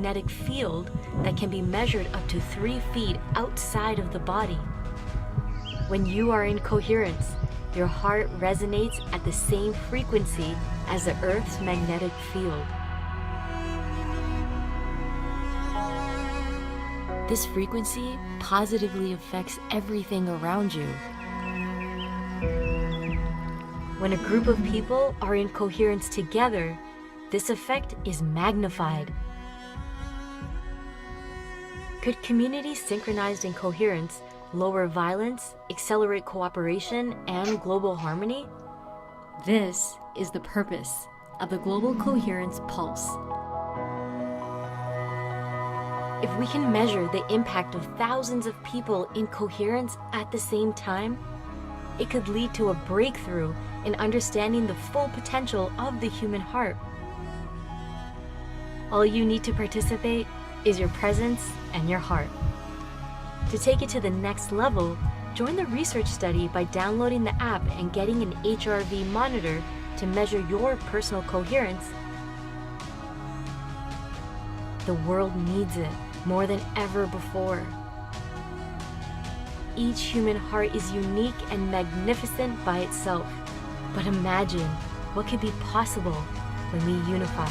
magnetic field that can be measured up to 3 feet outside of the body. When you are in coherence, your heart resonates at the same frequency as the Earth's magnetic field. This frequency positively affects everything around you. When a group of people are in coherence together, this effect is magnified. Could communities synchronized in coherence lower violence, accelerate cooperation, and global harmony? This is the purpose of the Global Coherence Pulse. If we can measure the impact of thousands of people in coherence at the same time, it could lead to a breakthrough in understanding the full potential of the human heart. All you need to participate is your presence and your heart. To take it to the next level, join the research study by downloading the app and getting an HRV monitor to measure your personal coherence. The world needs it more than ever before. Each human heart is unique and magnificent by itself. But imagine what could be possible when we unify.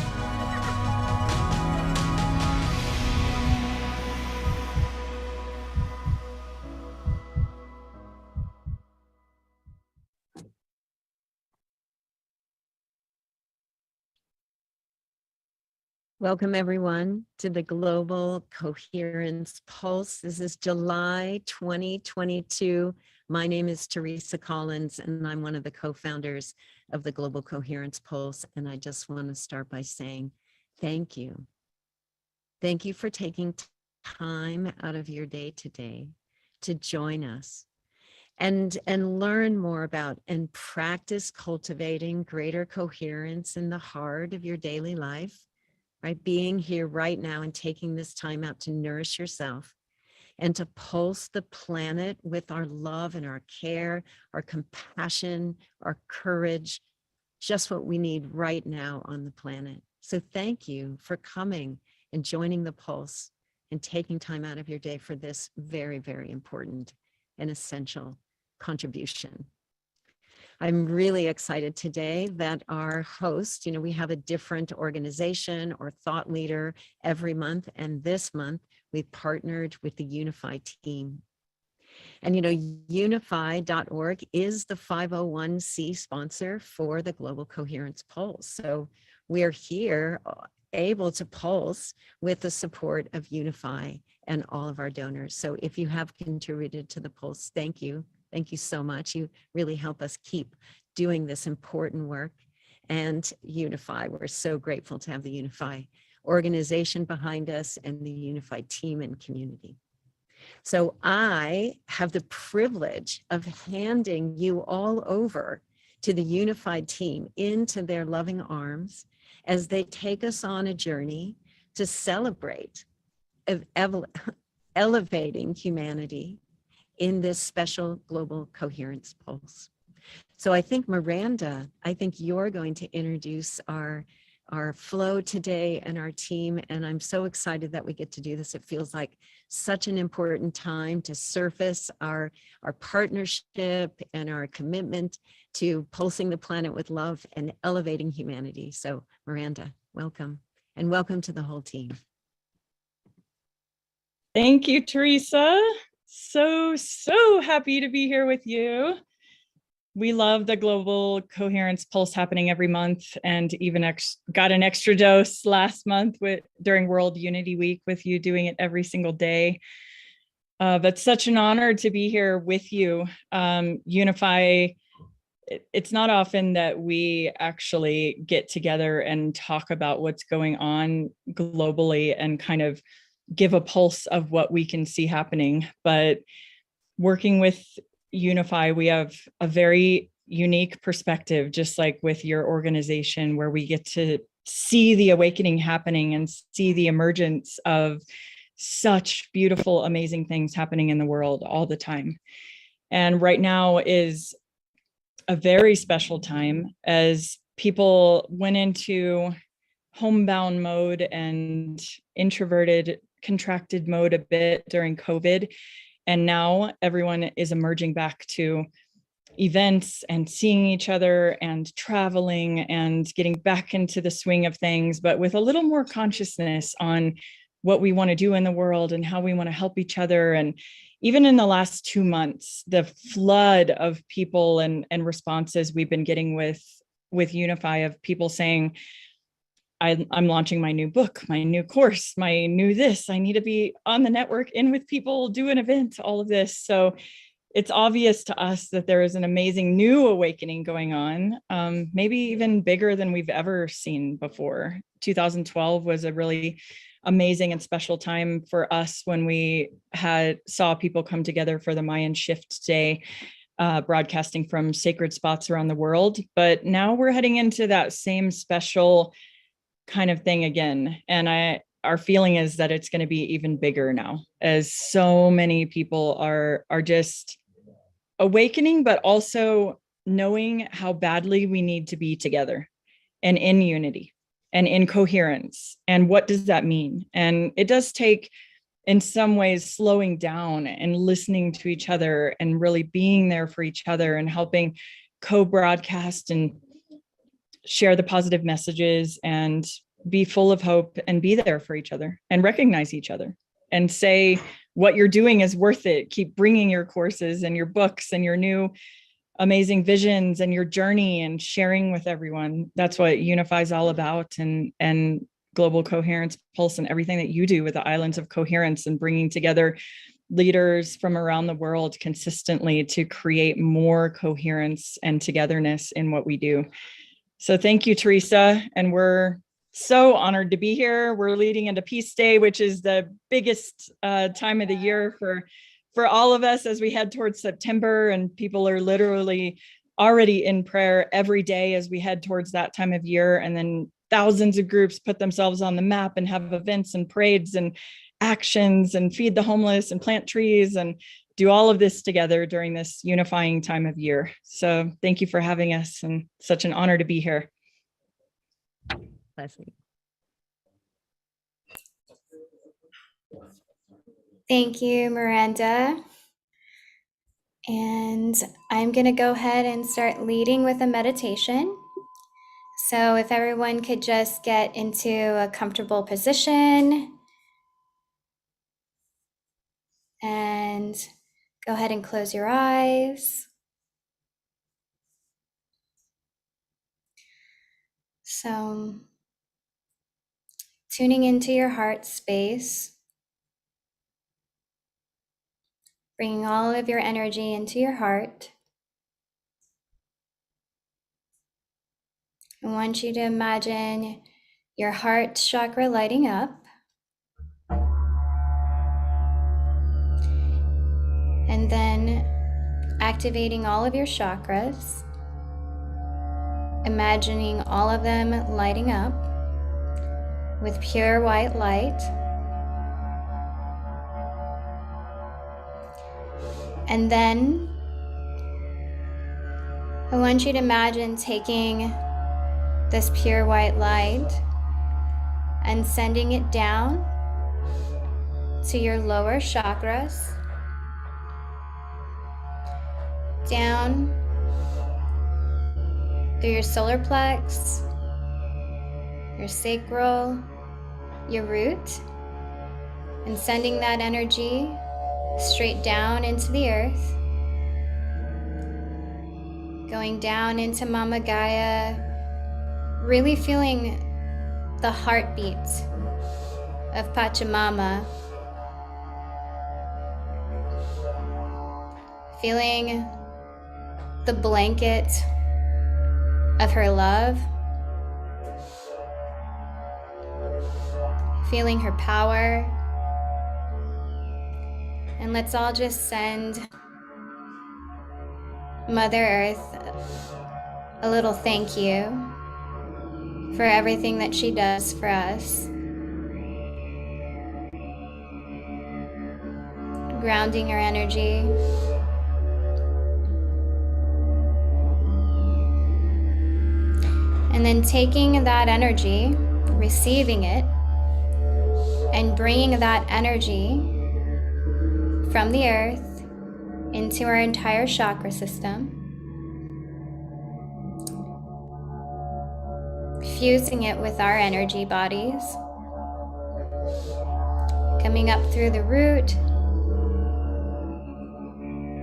Welcome everyone to the Global Coherence Pulse. This is July 2022. My name is Teresa Collins and I'm one of the co-founders of the Global Coherence Pulse. And I just want to start by saying thank you. Thank you for taking time out of your day today to join us and learn more about and practice cultivating greater coherence in the heart of your daily life. Right, being here right now and taking this time out to nourish yourself and to pulse the planet with our love and our care, our compassion, our courage, just what we need right now on the planet. So thank you for coming and joining the pulse and taking time out of your day for this very, very important and essential contribution. I'm really excited today that our host, we have a different organization or thought leader every month. And this month we've partnered with the UNIFY team. And, UNIFY.org is the 501c sponsor for the Global Coherence Pulse. So we're here able to pulse with the support of UNIFY and all of our donors. So if you have contributed to the pulse, thank you. Thank you so much. You really help us keep doing this important work. And UNIFY, we're so grateful to have the UNIFY organization behind us and the UNIFY team and community. So I have the privilege of handing you all over to the UNIFY team into their loving arms as they take us on a journey to celebrate elevating humanity in this special Global Coherence Pulse. So I think Miranda, you're going to introduce our flow today and our team. And I'm so excited that we get to do this. It feels like such an important time to surface our partnership and our commitment to pulsing the planet with love and elevating humanity. So Miranda, welcome. And welcome to the whole team. Thank you, Teresa. So happy to be here with you. We love the Global Coherence Pulse happening every month, and even got an extra dose last month during World Unity Week with you doing it every single day. But such an honor to be here with you. UNIFY, it's not often that we actually get together and talk about what's going on globally and kind of give a pulse of what we can see happening. But working with UNIFY, we have a very unique perspective, just like with your organization, where we get to see the awakening happening and see the emergence of such beautiful, amazing things happening in the world all the time. And right now is a very special time as people went into homebound mode and introverted, contracted mode a bit during COVID. And now everyone is emerging back to events and seeing each other and traveling and getting back into the swing of things, but with a little more consciousness on what we want to do in the world and how we want to help each other. And even in the last 2 months, the flood of people and responses we've been getting with UNIFY, of people saying, I'm launching my new book, my new course, my new this, I need to be on the network, in with people, do an event, all of this. So it's obvious to us that there is an amazing new awakening going on, maybe even bigger than we've ever seen before. 2012 was a really amazing and special time for us when we saw people come together for the Mayan Shift Day, broadcasting from sacred spots around the world. But now we're heading into that same special kind of thing again. And our feeling is that it's going to be even bigger now, as so many people are just awakening, but also knowing how badly we need to be together and in unity and in coherence. And what does that mean? And it does take, in some ways, slowing down and listening to each other and really being there for each other and helping co-broadcast and share the positive messages and be full of hope and be there for each other and recognize each other and say what you're doing is worth it. Keep bringing your courses and your books and your new amazing visions and your journey and sharing with everyone. That's what UNIFY is all about, and Global Coherence Pulse and everything that you do with the Islands of Coherence and bringing together leaders from around the world consistently to create more coherence and togetherness in what we do. So thank you, Teresa. And we're so honored to be here. We're leading into Peace Day, which is the biggest time of the year for all of us as we head towards September, and people are literally already in prayer every day as we head towards that time of year. And then thousands of groups put themselves on the map and have events and parades and actions and feed the homeless and plant trees and do all of this together during this unifying time of year. So thank you for having us, and such an honor to be here. Blessing. Thank you, Miranda. And I'm going to go ahead and start leading with a meditation. So if everyone could just get into a comfortable position and go ahead and close your eyes. So tuning into your heart space, bringing all of your energy into your heart. I want you to imagine your heart chakra lighting up. And then activating all of your chakras, imagining all of them lighting up with pure white light. And then I want you to imagine taking this pure white light and sending it down to your lower chakras, down through your solar plex, your sacral, your root, and sending that energy straight down into the earth, going down into Mama Gaia, really feeling the heartbeat of Pachamama, feeling the blanket of her love, feeling her power. And let's all just send Mother Earth a little thank you for everything that she does for us. Grounding her energy. And then taking that energy, receiving it, and bringing that energy from the earth into our entire chakra system, fusing it with our energy bodies, coming up through the root,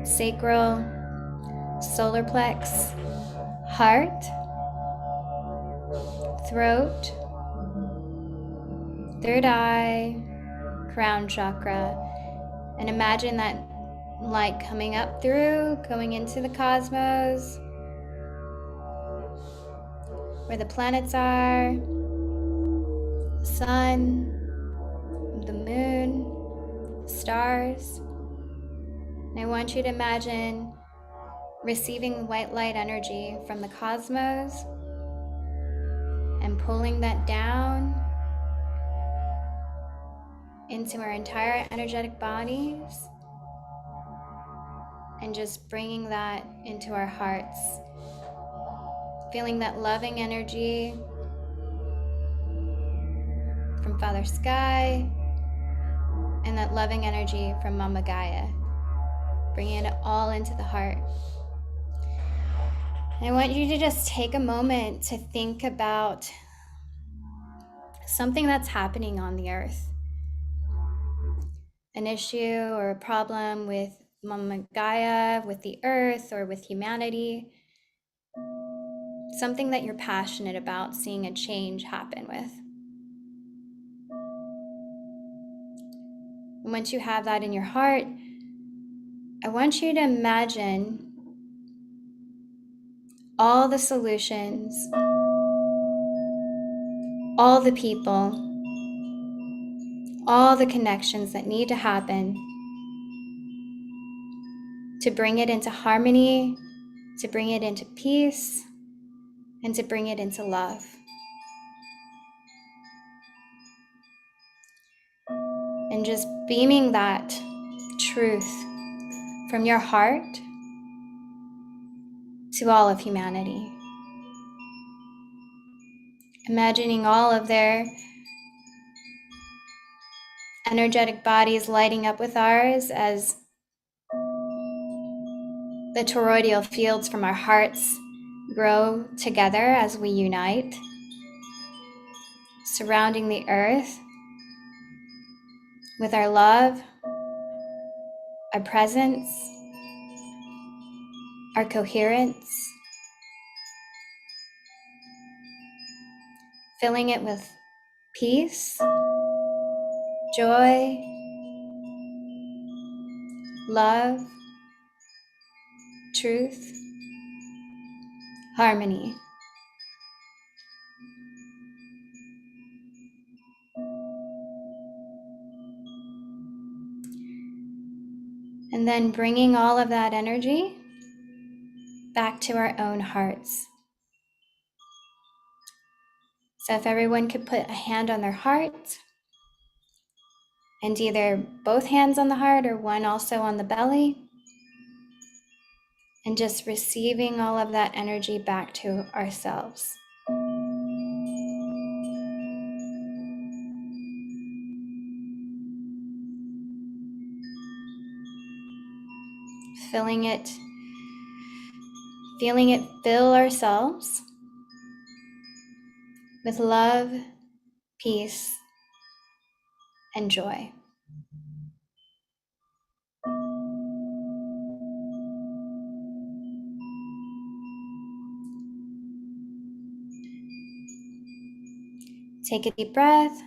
sacral, solar plex, heart, throat, third eye, crown chakra, and imagine that light coming up through, going into the cosmos, where the planets are, the sun, the moon, the stars. And I want you to imagine receiving white light energy from the cosmos and pulling that down into our entire energetic bodies and just bringing that into our hearts, feeling that loving energy from Father Sky and that loving energy from Mama Gaia, bringing it all into the heart. And I want you to just take a moment to think about something that's happening on the earth, an issue or a problem with Mama Gaia, with the earth, or with humanity, something that you're passionate about seeing a change happen with. And once you have that in your heart, I want you to imagine all the solutions, all the people, all the connections that need to happen to bring it into harmony, to bring it into peace, and to bring it into love. And just beaming that truth from your heart to all of humanity. Imagining all of their energetic bodies lighting up with ours as the toroidal fields from our hearts grow together as we unite, surrounding the earth with our love, our presence, our coherence, filling it with peace, joy, love, truth, harmony. And then bringing all of that energy back to our own hearts. So if everyone could put a hand on their heart, and either both hands on the heart or one also on the belly, and just receiving all of that energy back to ourselves. Feeling it fill ourselves with love, peace, and joy. Take a deep breath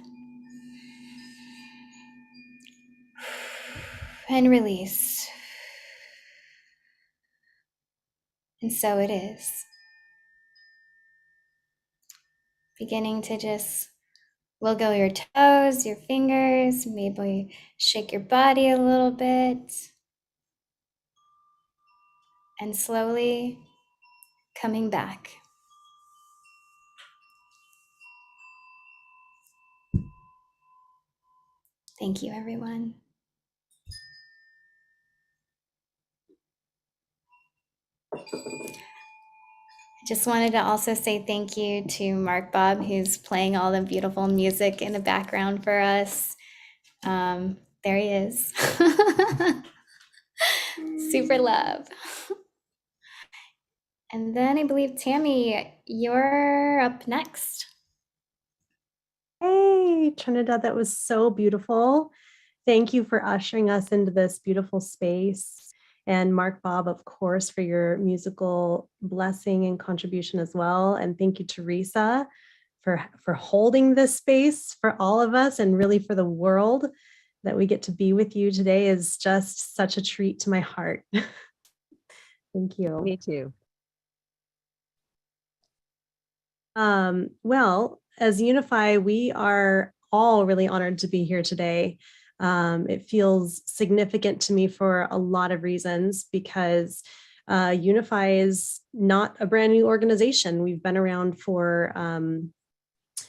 and release. And so it is. Beginning to just wiggle your toes, your fingers, maybe shake your body a little bit. And slowly coming back. Thank you, everyone. I just wanted to also say thank you to Mark Bob, who's playing all the beautiful music in the background for us. There he is. Super love. And then I believe, Tammy, you're up next. Hey, Trinidad, that was so beautiful. Thank you for ushering us into this beautiful space. And Mark Bob, of course, for your musical blessing and contribution as well. And thank you, Teresa, for holding this space for all of us and really for the world. That we get to be with you today is just such a treat to my heart. Thank you. Me too. Well, as UNIFY, we are all really honored to be here today. It feels significant to me for a lot of reasons because UNIFY is not a brand new organization. We've been around for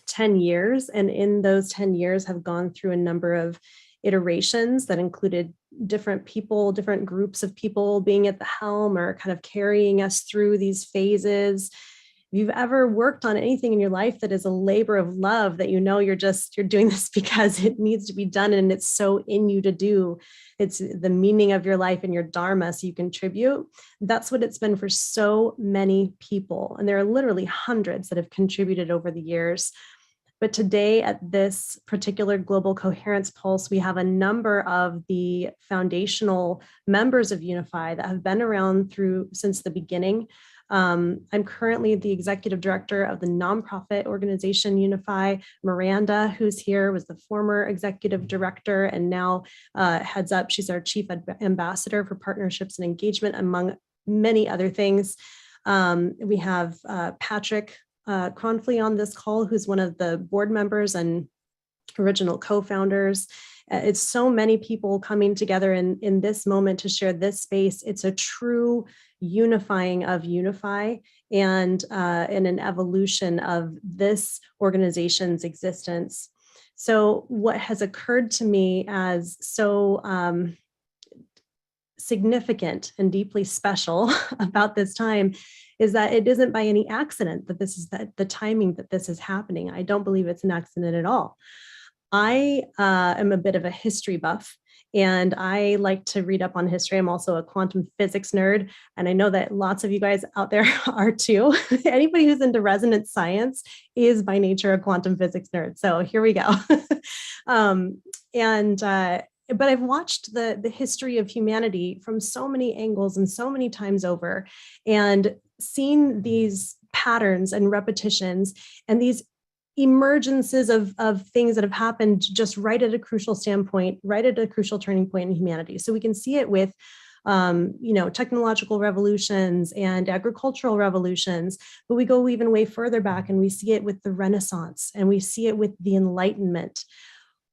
10 years, and in those 10 years have gone through a number of iterations that included different people, different groups of people being at the helm or kind of carrying us through these phases. If you've ever worked on anything in your life that is a labor of love, that you know you're doing this because it needs to be done and it's so in you to do. It's the meaning of your life and your dharma, so you contribute. That's what it's been for so many people. And there are literally hundreds that have contributed over the years. But today at this particular Global Coherence Pulse, we have a number of the foundational members of UNIFY that have been around since the beginning. I'm currently the executive director of the nonprofit organization UNIFY. Miranda, who's here, was the former executive director and now heads up. She's our chief ambassador for partnerships and engagement, among many other things. We have Patrick Cronfley on this call, who's one of the board members and original co-founders. It's so many people coming together in this moment to share this space. It's a true unifying of UNIFY and an evolution of this organization's existence. So what has occurred to me as so significant and deeply special about this time is that it isn't by any accident that this is the timing that this is happening. I don't believe it's an accident at all. I am a bit of a history buff, and I like to read up on history. I'm also a quantum physics nerd, and I know that lots of you guys out there are too. Anybody who's into resonance science is by nature a quantum physics nerd. So here we go. But I've watched the history of humanity from so many angles and so many times over, and seen these patterns and repetitions and these emergences of things that have happened just right at a crucial standpoint, right at a crucial turning point in humanity. So we can see it with technological revolutions and agricultural revolutions, but we go even way further back and we see it with the Renaissance and we see it with the Enlightenment.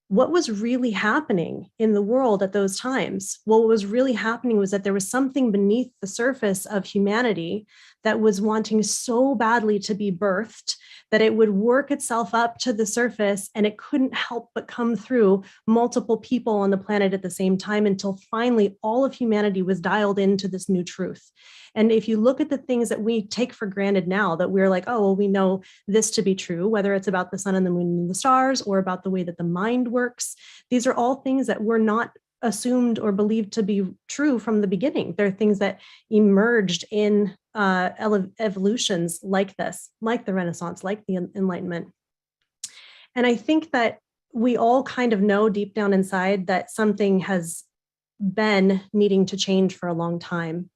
What was really happening in the world at those times? Well, what was really happening was that there was something beneath the surface of humanity that was wanting so badly to be birthed that it would work itself up to the surface, and it couldn't help but come through multiple people on the planet at the same time until finally all of humanity was dialed into this new truth. And if you look at the things that we take for granted now, that we're like, oh, well, we know this to be true, whether it's about the sun and the moon and the stars or about the way that the mind works, these are all things that were not assumed or believed to be true from the beginning. They're things that emerged in evolutions like this, like the Renaissance, like the Enlightenment. And I think that we all kind of know deep down inside that something has been needing to change for a long time.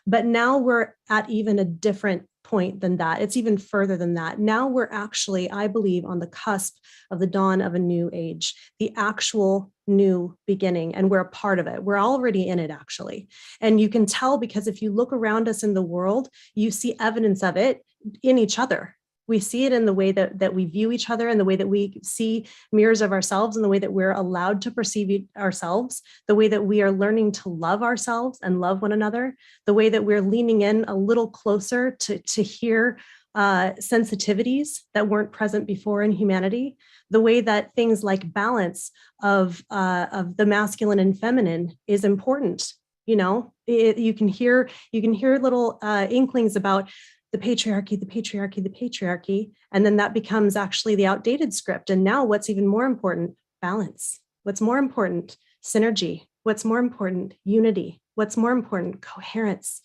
But now we're at even a different point than that. It's even further than that. Now we're actually, I believe, on the cusp of the dawn of a new age, the actual new beginning, and we're a part of it. We're already in it, actually. And you can tell because if you look around us in the world, you see evidence of it in each other. We see it in the way that we view each other, and the way that we see mirrors of ourselves, and the way that we're allowed to perceive ourselves, the way that we are learning to love ourselves and love one another, the way that we're leaning in a little closer to hear sensitivities that weren't present before in humanity, the way that things like balance of the masculine and feminine is important. You know, you can hear little inklings about the patriarchy, the patriarchy, the patriarchy. And then that becomes actually the outdated script. And now what's even more important? Balance. What's more important? Synergy. What's more important? Unity. What's more important? Coherence,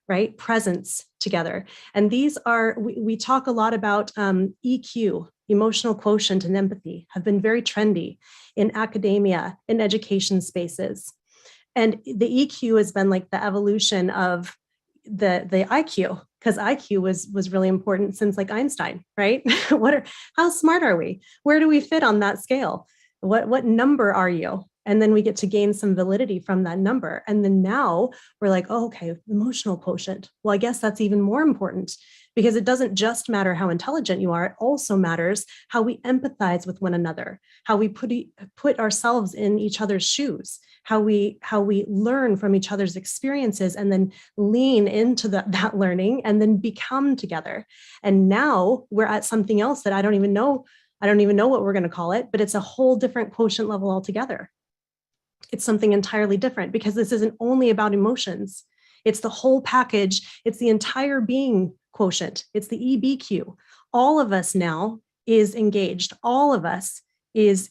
right? Presence together. And these are, we talk a lot about EQ, emotional quotient and empathy, have been very trendy in academia, in education spaces. And the EQ has been like the evolution of the IQ, because IQ was really important since like Einstein, right? How smart are we? Where do we fit on that scale? What number are you? And then we get to gain some validity from that number. And then now we're like, oh, okay, emotional quotient. Well, I guess that's even more important, because it doesn't just matter how intelligent you are. It also matters how we empathize with one another, how we put ourselves in each other's shoes, how we learn from each other's experiences and then lean into that learning and then become together. And now we're at something else that I don't even know what we're going to call it, but it's a whole different quotient level altogether. It's something entirely different, because this isn't only about emotions. It's the whole package. It's the entire being quotient. It's the EBQ. All of us now is engaged. All of us is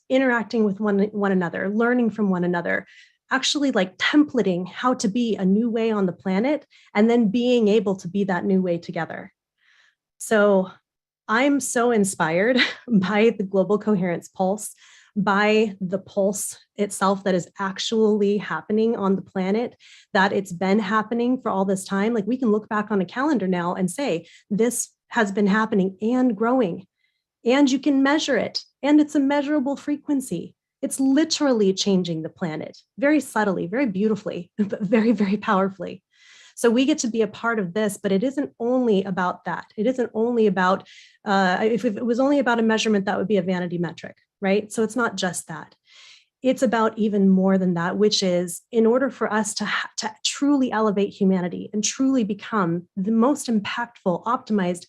interacting with one another, learning from one another, actually like templating how to be a new way on the planet, and then being able to be that new way together. So I'm so inspired by the Global Coherence Pulse, by the pulse itself that is actually happening on the planet, that it's been happening for all this time. Like, we can look back on a calendar now and say, this has been happening and growing, and you can measure it, and it's a measurable frequency. It's literally changing the planet very subtly, very beautifully, but very, very powerfully. So we get to be a part of this, but it isn't only about that. It isn't only about, if it was only about a measurement, that would be a vanity metric, right? So it's not just that. It's about even more than that, which is, in order for us to truly elevate humanity and truly become the most impactful, optimized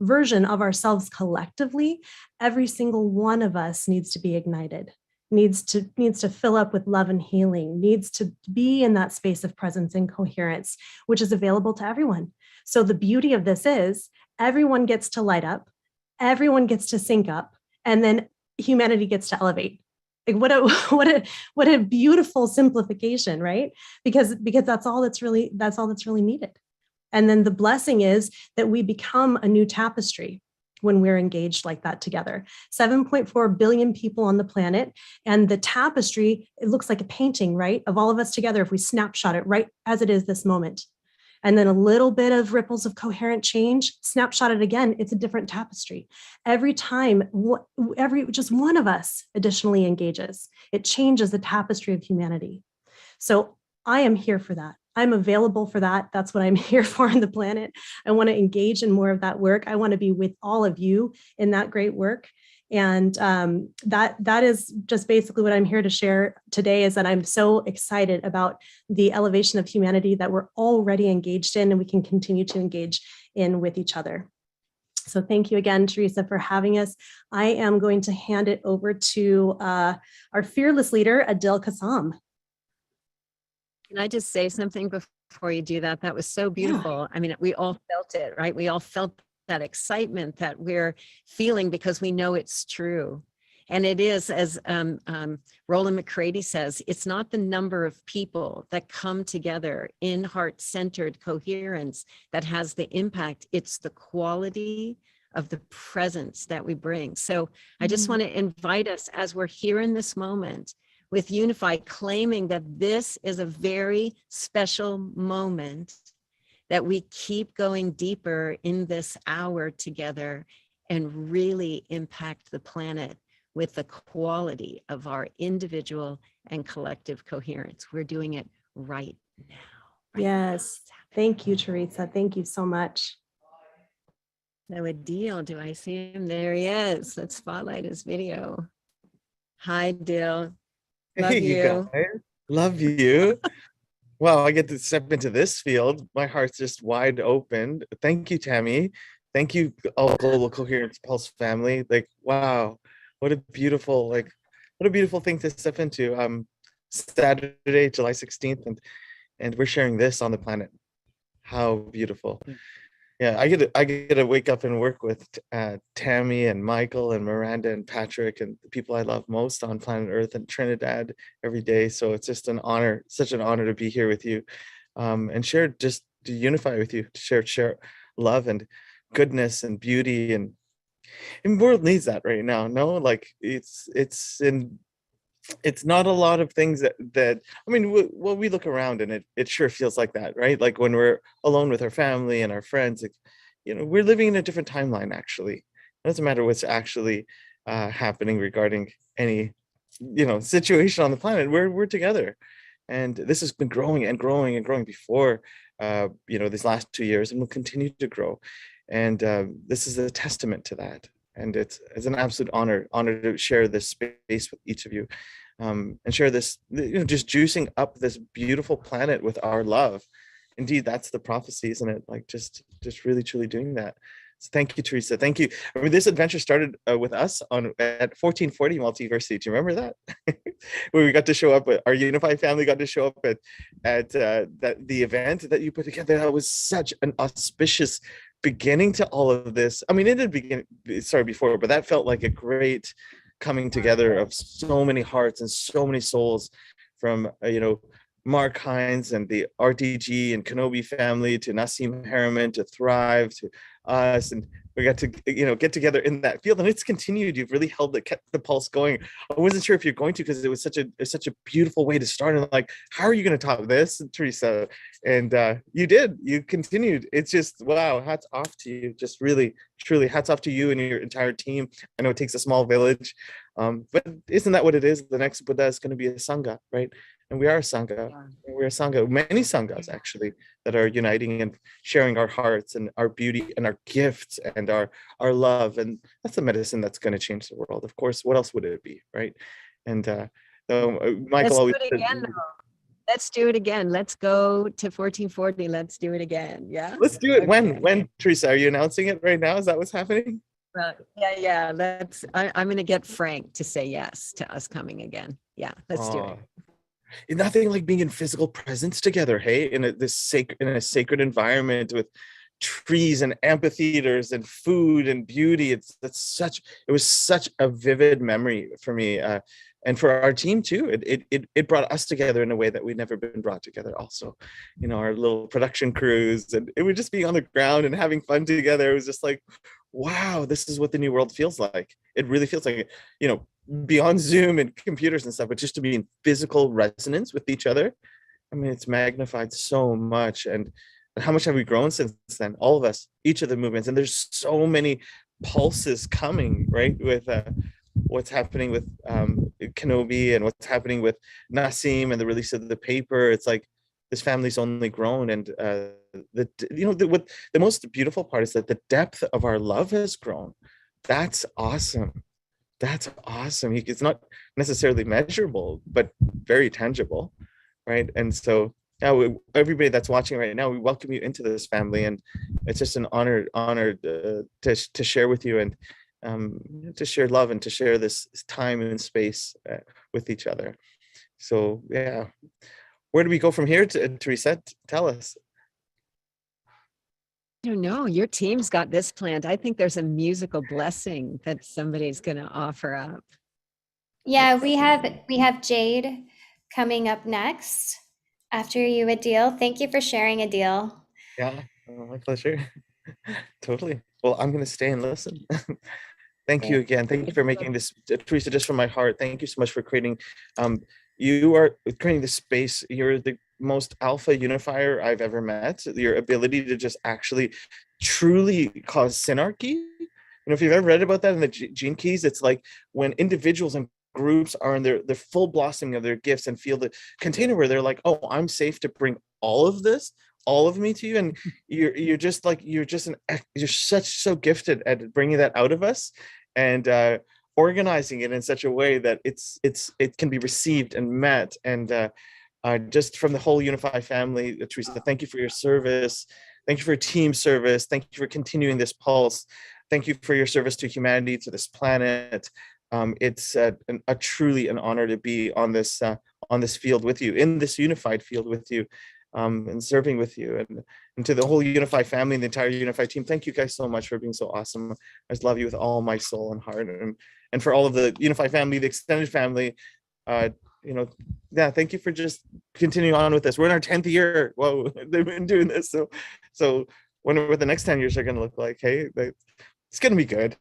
version of ourselves collectively, every single one of us needs to be ignited, needs to fill up with love and healing, needs to be in that space of presence and coherence, which is available to everyone. So the beauty of this is, everyone gets to light up, everyone gets to sync up, and then humanity gets to elevate. Like, what a beautiful simplification, right? Because that's all that's really needed. And then the blessing is that we become a new tapestry when we're engaged like that together. 7.4 billion people on the planet, and the tapestry, it looks like a painting, right, of all of us together if we snapshot it right as it is this moment. And then a little bit of ripples of coherent change, snapshot it again, it's a different tapestry. Every time, just one of us additionally engages, it changes the tapestry of humanity. So I am here for that. I'm available for that. That's what I'm here for on the planet. I want to engage in more of that work. I want to be with all of you in that great work. And that is just basically what I'm here to share today, is that I'm so excited about the elevation of humanity that we're already engaged in, and we can continue to engage in with each other. So thank you again, Teresa, for having us. I am going to hand it over to our fearless leader, Adil Kassam. Can I just say something before you do that? That was so beautiful. Yeah. I mean, we all felt it, right? We all felt that excitement that we're feeling because we know it's true. And it is, as Roland McCready says, it's not the number of people that come together in heart-centered coherence that has the impact. It's the quality of the presence that we bring. So I just want to invite us, as we're here in this moment, with UNIFY, claiming that this is a very special moment, that we keep going deeper in this hour together and really impact the planet with the quality of our individual and collective coherence. We're doing it right now. Yes. Thank you, Teresa. Thank you so much. No, a deal. Do I see him? There he is. Let's spotlight his video. Hi, Dill. Love you. Guys. Love you. Wow, I get to step into this field. My heart's just wide open. Thank you, Tammy. Thank you, all Global Coherence Pulse family. Like, wow, what a beautiful thing to step into. Saturday, July 16th, and we're sharing this on the planet. How beautiful. Yeah, I get to wake up and work with Tammy and Michael and Miranda and Patrick and the people I love most on planet Earth and Trinidad every day. So it's just an honor, such an honor to be here with you, and share, just to unify with you, to share love and goodness and beauty, and the world needs that right now. No, like it's not a lot of things that I mean, well, we look around and it sure feels like that, right? Like when we're alone with our family and our friends, like, we're living in a different timeline. Actually, it doesn't matter what's actually happening regarding any situation on the planet. We're together, and this has been growing and growing and growing before these last 2 years, and will continue to grow. And this is a testament to that. And it's an absolute honor to share this space with each of you, and share this, just juicing up this beautiful planet with our love. Indeed, that's the prophecy, isn't it? Like just really truly doing that. So thank you, Teresa. Thank you. I mean, this adventure started with us at 1440 Multiversity. Do you remember that? Where we got to show up, our UNIFY family got to show up at the event that you put together. That was such an auspicious beginning to all of this. I mean, it didn't start before, but that felt like a great coming together of so many hearts and so many souls, from Mark Hines and the RTG and Kenobi family, to Nassim Harriman, to Thrive, to us, and we got to get together in that field, and it's continued. You've really kept the pulse going. I wasn't sure if you're going to, because it was such a beautiful way to start, and like, how are you going to top this, Teresa? And you did. You continued. It's just, wow, hats off to you. Just really truly hats off to you and your entire team. I know it takes a small village, but isn't that what it is? The next Buddha is going to be a sangha, right? And we are a sangha. Yeah. We're a sangha, many sanghas actually, that are uniting and sharing our hearts and our beauty and our gifts and our love. And that's the medicine that's going to change the world. Of course, what else would it be, right? And Michael always said, let's do it again. Let's go to 1440. Let's do it again. Yeah. Let's do it. Okay. When, Teresa, are you announcing it right now? Is that what's happening? Yeah. I'm going to get Frank to say yes to us coming again. Yeah, let's do it. Nothing like being in physical presence together, hey, in a sacred environment with trees and amphitheaters and food and beauty. It was such a vivid memory for me, and for our team too. It brought us together in a way that we'd never been brought together. Also, our little production crews, and it would just be on the ground and having fun together. It was just like, wow, this is what the new world feels like. It really feels like, beyond Zoom and computers and stuff, but just to be in physical resonance with each other. I mean, it's magnified so much. And how much have we grown since then? All of us, each of the movements. And there's so many pulses coming, right? With what's happening with Kenobi, and what's happening with Nassim and the release of the paper. It's like this family's only grown. And the most beautiful part is that the depth of our love has grown. That's awesome. That's awesome. It's not necessarily measurable, but very tangible, right? And so, yeah, everybody that's watching right now, we welcome you into this family, and it's just an honor to share with you, and to share love and to share this time and space with each other. So, yeah, where do we go from here, Teresa? Tell us. I don't know. Your team's got this planned. I think there's a musical blessing that somebody's going to offer up. Yeah, we have Jade coming up next after you, Adil. Thank you for sharing, Adil. Yeah, my pleasure. Totally. Well, I'm going to stay and listen. Thank you again. Thank you for making this, Teresa, just from my heart. Thank you so much for creating. You are creating this space. You're the most alpha unifier I've ever met. Your ability to just actually truly cause synarchy. If you've ever read about that in the Gene Keys, it's like when individuals and groups are in their full blossoming of their gifts and feel the container where they're like, oh, I'm safe to bring all of this, all of me to you. And you're so gifted at bringing that out of us, and organizing it in such a way that it can be received and met. And just from the whole UNIFY family, Teresa, thank you for your service. Thank you for your team service. Thank you for continuing this pulse. Thank you for your service to humanity, to this planet. It's truly an honor to be on this field with you, in this unified field with you. and serving with you. And to the whole UNIFY family and the entire UNIFY team, thank you guys so much for being so awesome. I just love you with all my soul and heart. And for all of the UNIFY family, the extended family, yeah, thank you for just continuing on with this. We're in our 10th year. Whoa, they've been doing this. So whatever the next 10 years are going to look like, hey, it's going to be good.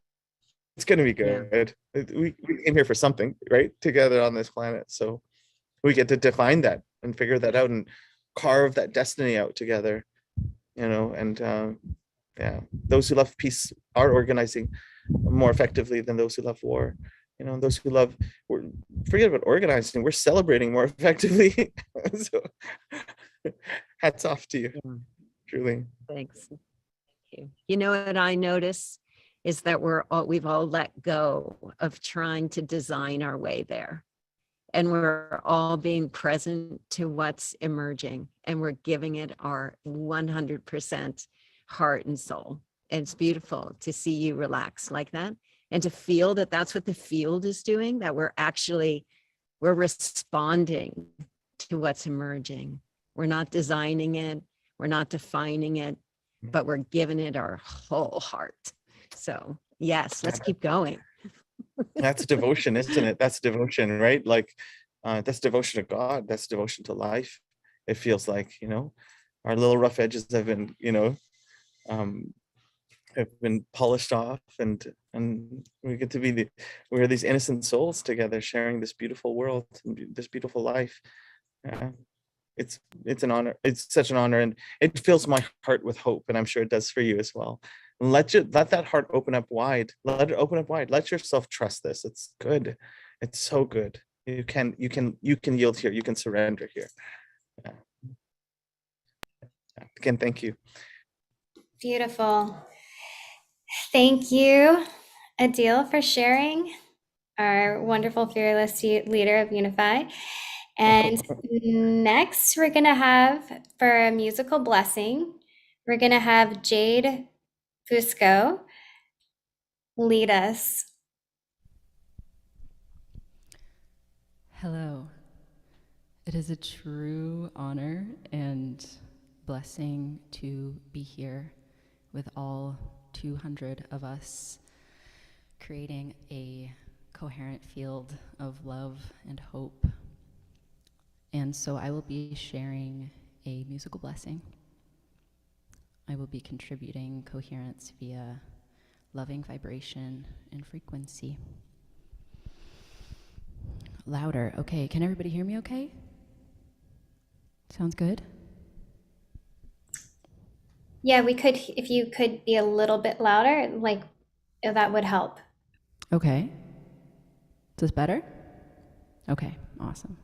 It's going to be good. Yeah. We came here for something, right? Together on this planet. So we get to define that and figure that out and carve that destiny out together, and yeah, those who love peace are organizing more effectively than those who love war. Those who love, forget about organizing, we're celebrating more effectively. So hats off to you, truly. Thanks. Thank you. You know what I notice is that we've all let go of trying to design our way there. And we're all being present to what's emerging, and we're giving it our 100% heart and soul. And it's beautiful to see you relax like that, and to feel that that's what the field is doing, that we're responding to what's emerging. We're not designing it, we're not defining it, but we're giving it our whole heart. So yes, let's keep going. That's devotion, isn't it? That's devotion, right? Like that's devotion to God. That's devotion to life. It feels like, our little rough edges have been, have been polished off, and we get to be we're these innocent souls together sharing this beautiful world, this beautiful life. It's an honor. It's such an honor, and it fills my heart with hope, and I'm sure it does for you as well. Let that heart open up wide. Let it open up wide. Let yourself trust this. It's good. It's so good. You can yield here. You can surrender here. Yeah. Again, thank you. Beautiful. Thank you, Adil, for sharing, our wonderful fearless leader of UNIFY. And next, we're going to have, for a musical blessing, we're going to have Jade Fusco lead us. Hello. It is a true honor and blessing to be here with all 200 of us, creating a coherent field of love and hope. And so I will be sharing a musical blessing. I will be contributing coherence via loving vibration and frequency. Louder. Okay, can everybody hear me okay? Sounds good? Yeah, we could, if you could be a little bit louder, like that would help. Okay. Is this better? Okay, awesome.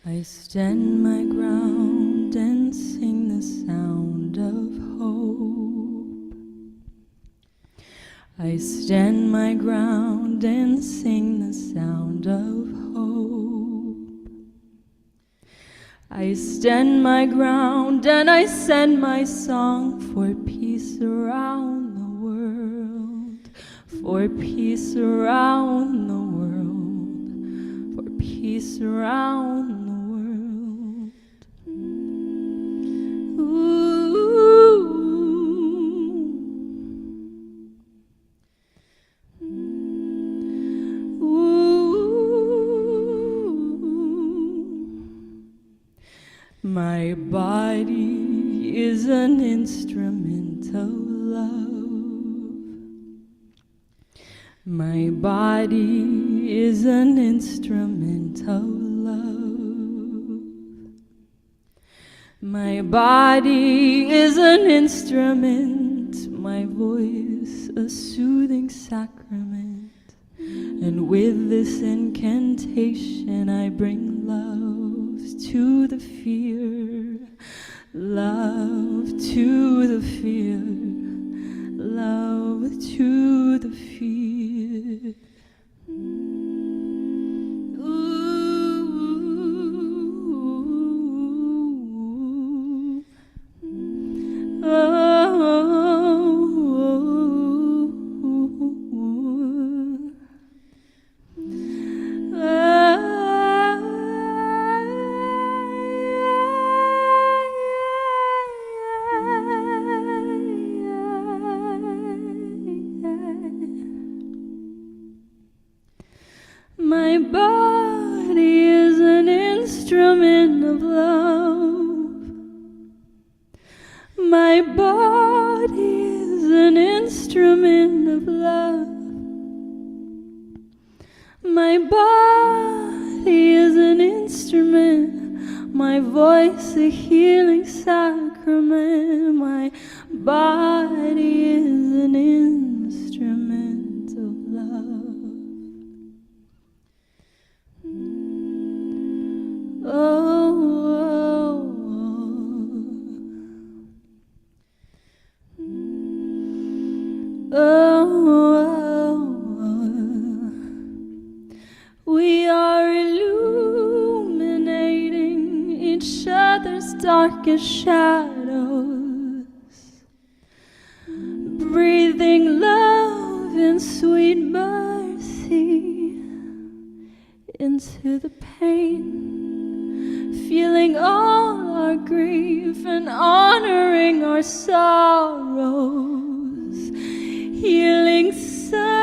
I stand my ground and sing the sound of hope. I stand my ground and sing the sound of hope. I stand my ground and I send my song for peace around the world, for peace around the world, for peace around the world. My body is an instrument of love. My body is an instrument of love. My body is an instrument, my voice a soothing sacrament. And with this incantation I bring love to the fear, love to the fear, love to the fear. My body is an instrument of love. My body is an instrument of love. My body is an instrument, my voice a healing sacrament. My body is an instrument of love. We are illuminating each other's darkest shadows, breathing love and sweet mercy into the pain, feeling all our grief and honoring our sorrows, healing sunshine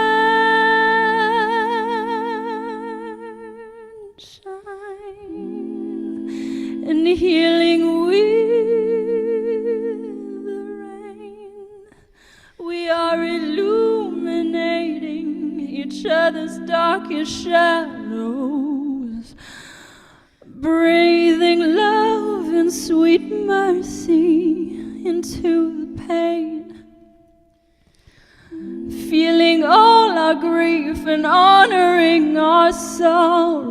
and healing with the rain. We are illuminating each other's darkest shadows, breathing love and sweet mercy into the pain, feeling all our grief and honoring our sorrows,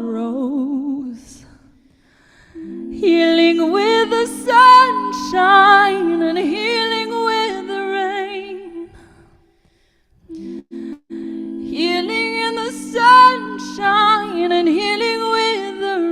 healing with the sunshine and healing with the rain, healing in the sunshine and healing with the rain.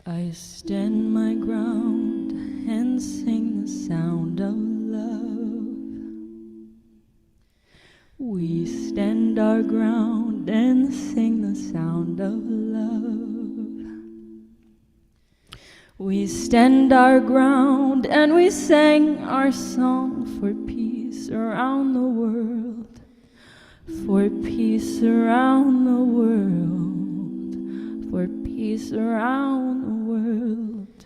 I stand my ground and sing the sound of love. We stand our ground and sing the sound of love. We stand our ground and we sang our song for peace around the world, for peace around the world, for peace around the world.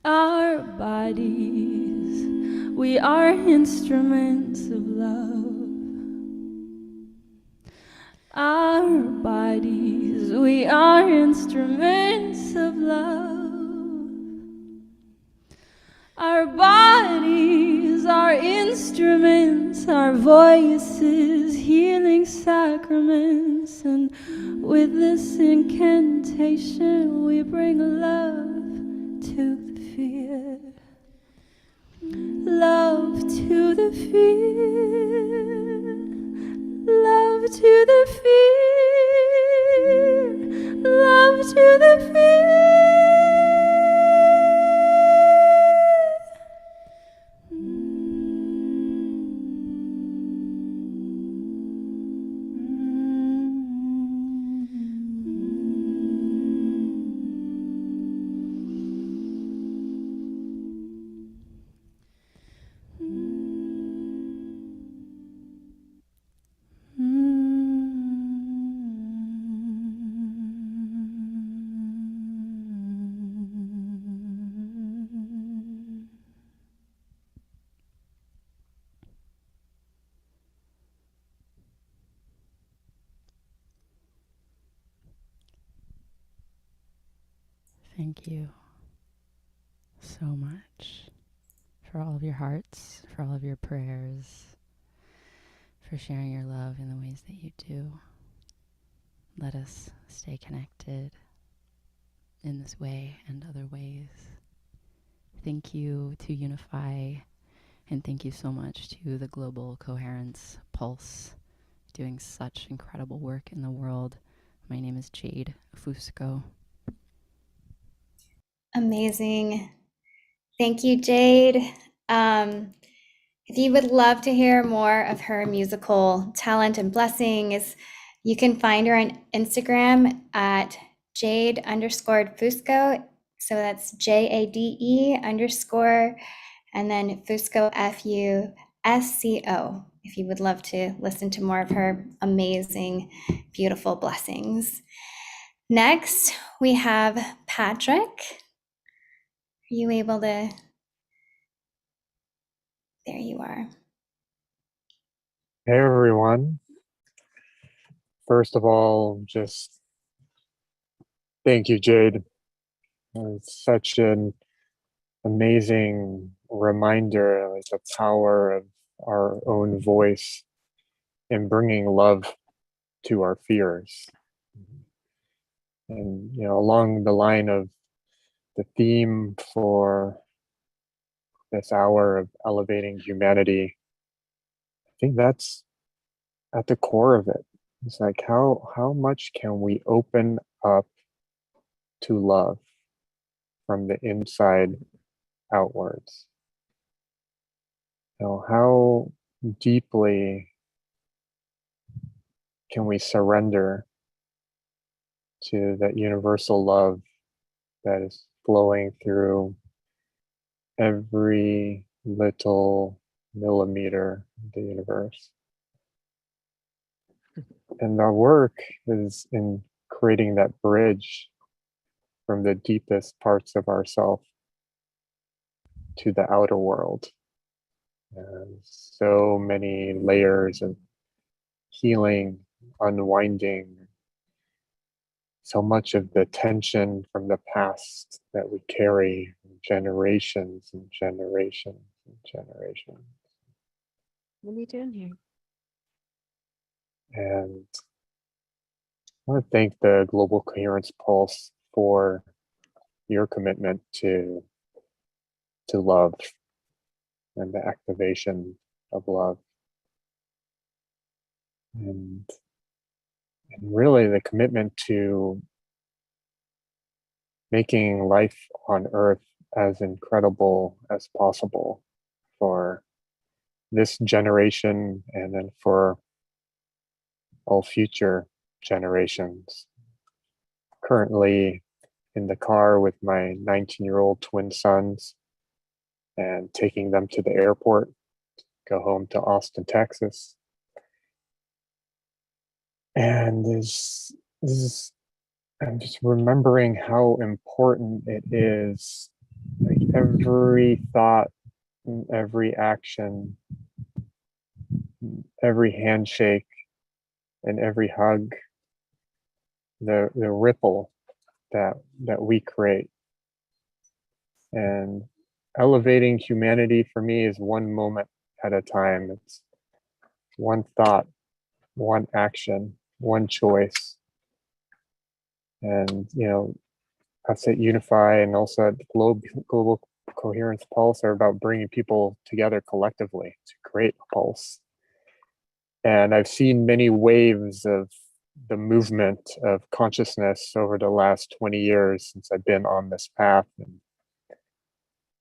Our bodies, we are instruments of love. Our bodies, we are instruments of love. Our bodies are instruments, our voices, healing sacraments. And with this incantation, we bring love to the fear, love to the fear, love to the fear, love to the fear. Thank you so much for all of your hearts, for all of your prayers, for sharing your love in the ways that you do. Let us stay connected in this way and other ways. Thank you to UNIFY, and thank you so much to the Global Coherence Pulse, doing such incredible work in the world. My name is Jade Fusco. Amazing. Thank you, Jade. If you would love to hear more of her musical talent and blessings, you can find her on Instagram at Jade_Fusco. So that's JADE_ and then Fusco, FUSCO, if you would love to listen to more of her amazing, beautiful blessings. Next, we have Patrick. Are you able to? There you are. Hey everyone. First of all, just thank you, Jade. It's such an amazing reminder, like the power of our own voice in bringing love to our fears. And, along the line of the theme for this hour of elevating humanity, I think that's at the core of it. It's like, how much can we open up to love from the inside outwards? How deeply can we surrender to that universal love that is flowing through every little millimeter of the universe? And our work is in creating that bridge from the deepest parts of ourself to the outer world. And so many layers of healing, unwinding, so much of the tension from the past that we carry generations and generations and generations. What are you doing here? And I want to thank the Global Coherence Pulse for your commitment to love and the activation of love. And really the commitment to making life on Earth as incredible as possible for this generation and then for all future generations. Currently in the car with my 19-year-old twin sons and taking them to the airport, go home to Austin, Texas. And I'm just remembering how important it is, like every thought, every action, every handshake, and every hug, the ripple that we create. And elevating humanity for me is one moment at a time. It's one thought, one action, one choice. And us at UNIFY and also at Global Coherence Pulse are about bringing people together collectively to create a pulse. And I've seen many waves of the movement of consciousness over the last 20 years since I've been on this path.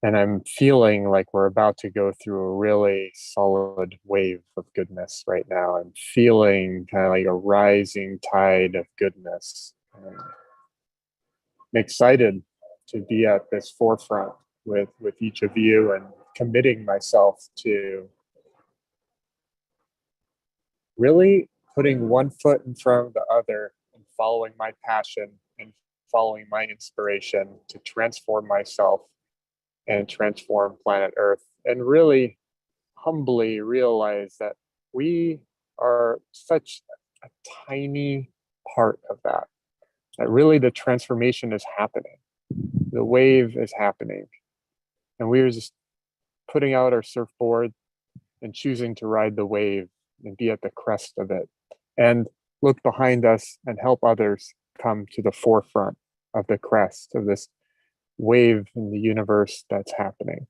And I'm feeling like we're about to go through a really solid wave of goodness right now. I'm feeling kind of like a rising tide of goodness. I'm excited to be at this forefront with each of you and committing myself to really putting one foot in front of the other and following my passion and following my inspiration to transform myself and transform planet Earth, and really humbly realize that we are such a tiny part of that, that really the transformation is happening. the wave is happening. And we were just putting out our surfboard and choosing to ride the wave and be at the crest of it and look behind us and help others come to the forefront of the crest of this wave in the universe that's happening.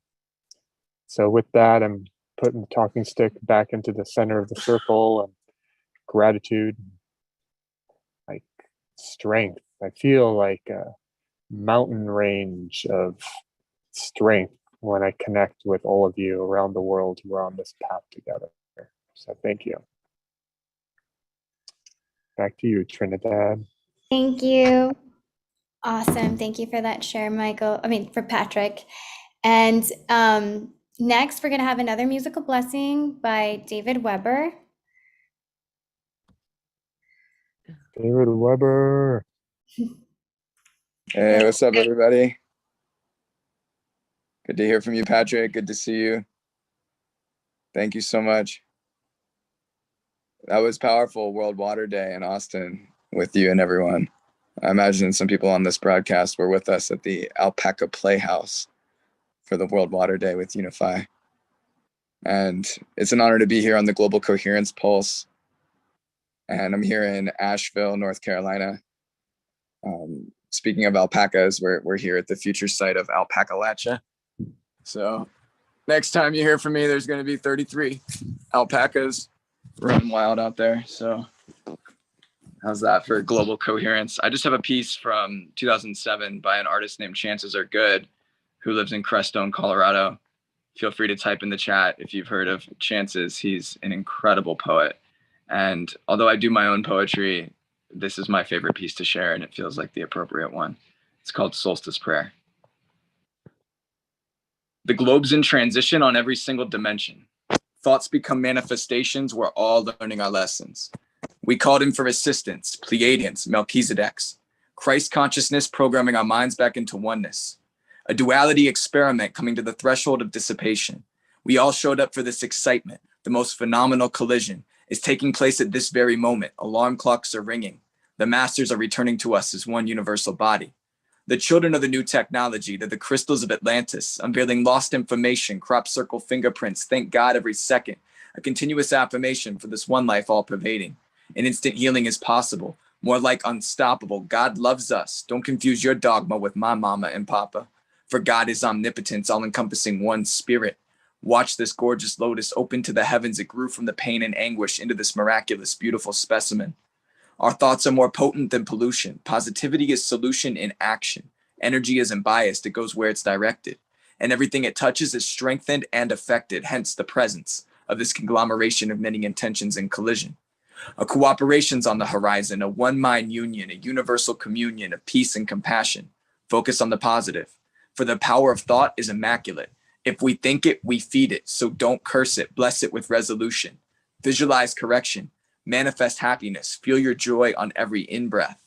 So with that, I'm putting the talking stick back into the center of the circle, and gratitude, like strength. I feel like a mountain range of strength when I connect with all of you around the world who are on this path together. So thank you. Back to you, Trinidad. Thank you. Awesome. Thank you for that share, for Patrick. And next, we're going to have another musical blessing by David Weber. David Weber. Hey, what's up, everybody? Good to hear from you, Patrick. Good to see you. Thank you so much. That was powerful, World Water Day in Austin with you and everyone. I imagine some people on this broadcast were with us at the Alpaca Playhouse for the World Water Day with UNIFY. And it's an honor to be here on the Global Coherence Pulse. And I'm here in Asheville, North Carolina. Speaking of alpacas, we're here at the future site of Alpacalacha. So next time you hear from me, there's going to be 33 alpacas running wild out there. So how's that for global coherence? I just have a piece from 2007 by an artist named Chances Are Good, who lives in Crestone, Colorado. Feel free to type in the chat if you've heard of Chances. He's an incredible poet. And although I do my own poetry, this is my favorite piece to share, and it feels like the appropriate one. It's called Solstice Prayer. The globe's in transition on every single dimension. Thoughts become manifestations. We're all learning our lessons. We called him for assistance, Pleiadians, Melchizedeks. Christ consciousness programming our minds back into oneness. A duality experiment coming to the threshold of dissipation. We all showed up for this excitement. The most phenomenal collision is taking place at this very moment. Alarm clocks are ringing. The masters are returning to us as one universal body. The children of the new technology, they're the crystals of Atlantis, unveiling lost information, crop circle fingerprints, thank God every second. A continuous affirmation for this one life all pervading. An instant healing is possible, more like unstoppable. God loves us. Don't confuse your dogma with my mama and papa. For God is omnipotence, all-encompassing one spirit. Watch this gorgeous lotus open to the heavens. It grew from the pain and anguish into this miraculous, beautiful specimen. Our thoughts are more potent than pollution. Positivity is solution in action. Energy isn't biased. It goes where it's directed. And everything it touches is strengthened and affected, hence the presence of this conglomeration of many intentions in collision. A cooperation's on the horizon, a one-mind union, a universal communion of peace and compassion. Focus on the positive. For the power of thought is immaculate. If we think it, we feed it. So don't curse it. Bless it with resolution. Visualize correction. Manifest happiness. Feel your joy on every in-breath.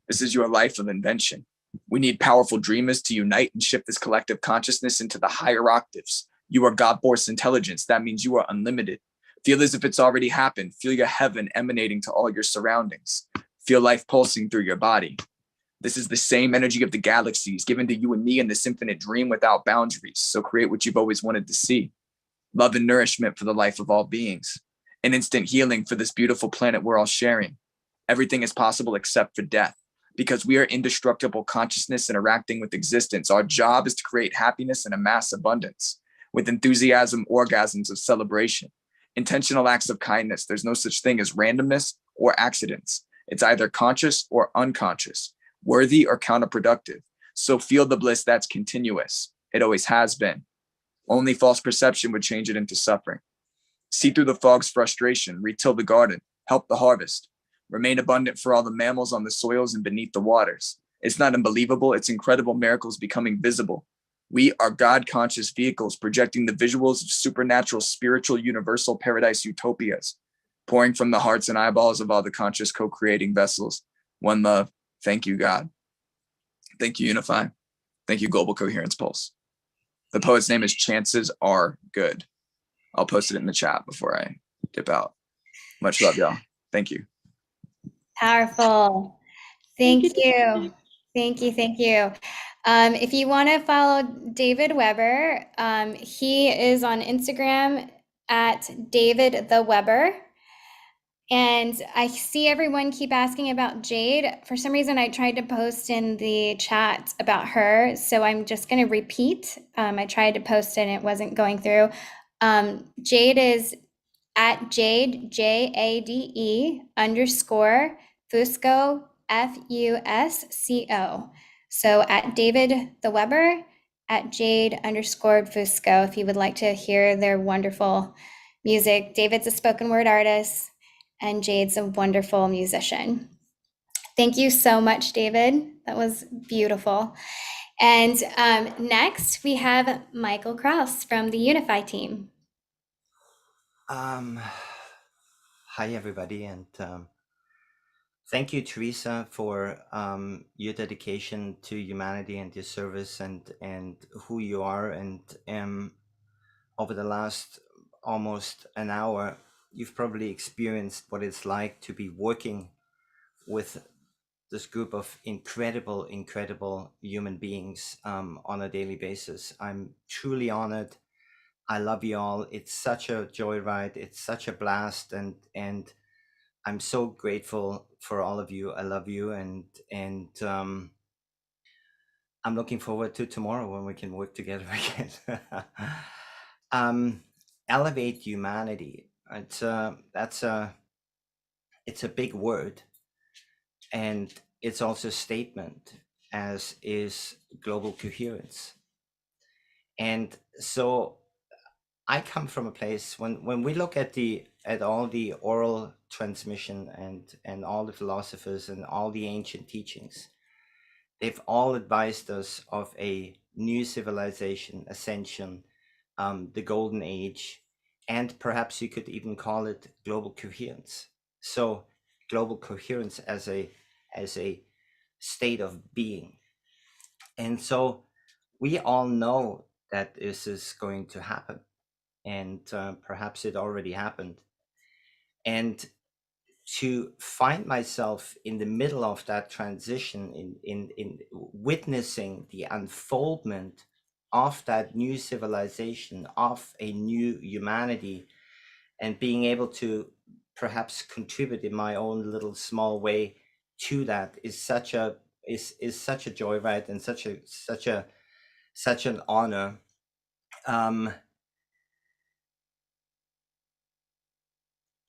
This is your life of invention. We need powerful dreamers to unite and shift this collective consciousness into the higher octaves. You are God-force intelligence. That means you are unlimited. Feel as if it's already happened. Feel your heaven emanating to all your surroundings. Feel life pulsing through your body. This is the same energy of the galaxies given to you and me in this infinite dream without boundaries. So create what you've always wanted to see. Love and nourishment for the life of all beings. An instant healing for this beautiful planet we're all sharing. Everything is possible except for death. Because we are indestructible consciousness interacting with existence. Our job is to create happiness and amass abundance. With enthusiasm, orgasms of celebration. Intentional acts of kindness. There's no such thing as randomness or accidents. It's either conscious or unconscious. Worthy or counterproductive. So feel the bliss that's continuous. It always has been. Only false perception would change it into suffering. See through the fog's frustration, retill the garden, help the harvest, remain abundant for all the mammals on the soils and beneath the waters. It's not unbelievable, it's incredible miracles becoming visible. We are God-conscious vehicles projecting the visuals of supernatural, spiritual, universal paradise utopias, pouring from the hearts and eyeballs of all the conscious co-creating vessels. One love. Thank you, God. Thank you, UNIFY. Thank you, Global Coherence Pulse. The poet's name is Chances Are Good. I'll post it in the chat before I dip out. Much love, y'all. Thank you. Powerful. Thank you. Thank you. Thank you. If you want to follow David Weber, he is on Instagram at David the Weber. And I see everyone keep asking about Jade. For some reason, I tried to post in the chat about her, so I'm just going to repeat. I tried to post it and it wasn't going through. Jade is at Jade, JADE _ Fusco, FUSCO. So at David the Weber, at Jade _ Fusco, if you would like to hear their wonderful music. David's a spoken word artist and Jade's a wonderful musician. Thank you so much, David. That was beautiful. And next we have Michael Kraus from the UNIFY team. Hi, everybody, and thank you, Teresa, for your dedication to humanity and your service and who you are. And over the last almost an hour, you've probably experienced what it's like to be working with this group of incredible human beings on a daily basis. I'm truly honored. I love you all. It's such a joyride. It's such a blast, and I'm so grateful for all of you. I love you, and I'm looking forward to tomorrow when we can work together again. Elevate humanity. It's a big word, and it's also a statement, as is global coherence. And so I come from a place when we look at all the oral transmission and all the philosophers and all the ancient teachings, they've all advised us of a new civilization, ascension, the golden age, and perhaps you could even call it global coherence. So global coherence as a state of being. And so we all know that this is going to happen, and perhaps it already happened. And to find myself in the middle of that transition, in witnessing the unfoldment of that new civilization, of a new humanity, and being able to perhaps contribute in my own little small way to that is such a joyride and such an honor.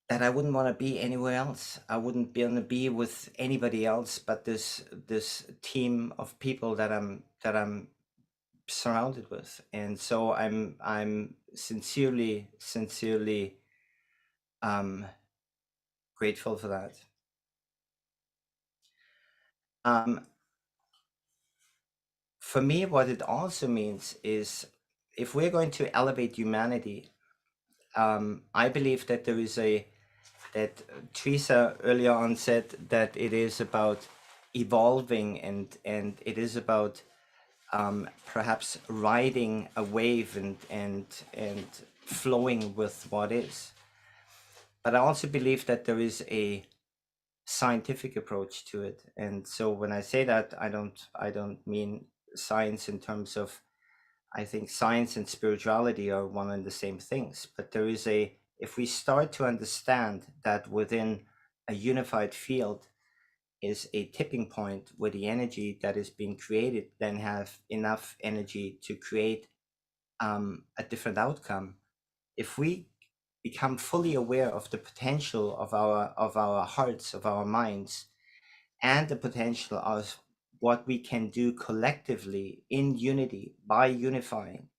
That I wouldn't want to be anywhere else. I wouldn't want to be with anybody else but this team of people that I'm surrounded with. And so I'm sincerely grateful for that. For me, what it also means is, if we're going to elevate humanity, I believe that that Teresa earlier on said that it is about evolving and it is about perhaps riding a wave and flowing with what is. But I also believe that there is a scientific approach to it. And so when I say that, I don't mean science in terms of, I think science and spirituality are one and the same things, but there is if we start to understand that within a unified field is a tipping point where the energy that is being created then have enough energy to create a different outcome. If we become fully aware of the potential of our hearts, of our minds, and the potential of what we can do collectively in unity by unifying,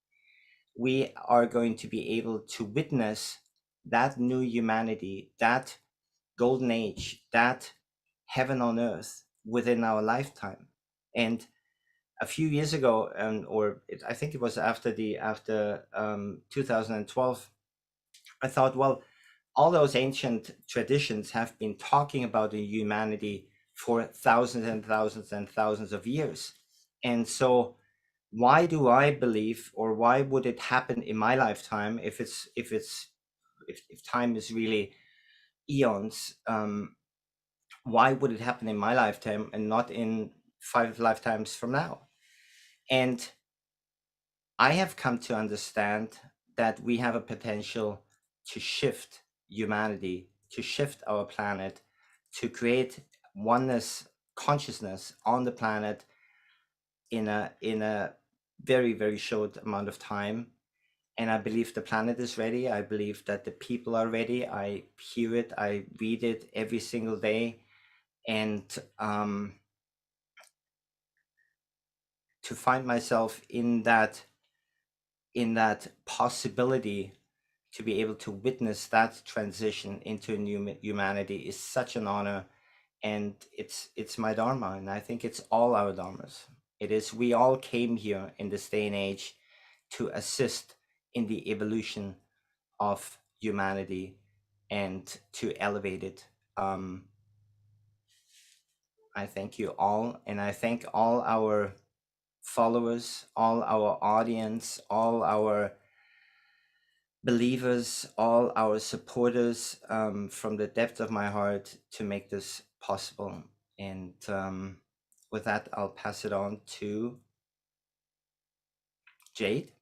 we are going to be able to witness that new humanity, that golden age, that heaven on earth within our lifetime. And a few years ago, I think it was after 2012, I thought, well, all those ancient traditions have been talking about the humanity for thousands and thousands and thousands of years. And so why do I believe, or why would it happen in my lifetime if time is really eons? Why would it happen in my lifetime and not in 5 lifetimes from now. And I have come to understand that we have a potential to shift humanity, to shift our planet, to create oneness consciousness on the planet in a very, very short amount of time. And I believe the planet is ready. I believe that the people are ready. I hear it, I read it every single day. And to find myself in that possibility to be able to witness that transition into a new humanity is such an honor. And it's my dharma, and I think it's all our dharmas. It is, we all came here in this day and age to assist in the evolution of humanity and to elevate it. I thank you all, and I thank all our followers, all our audience, all our believers, all our supporters, from the depth of my heart to make this possible. And with that, I'll pass it on to Jade.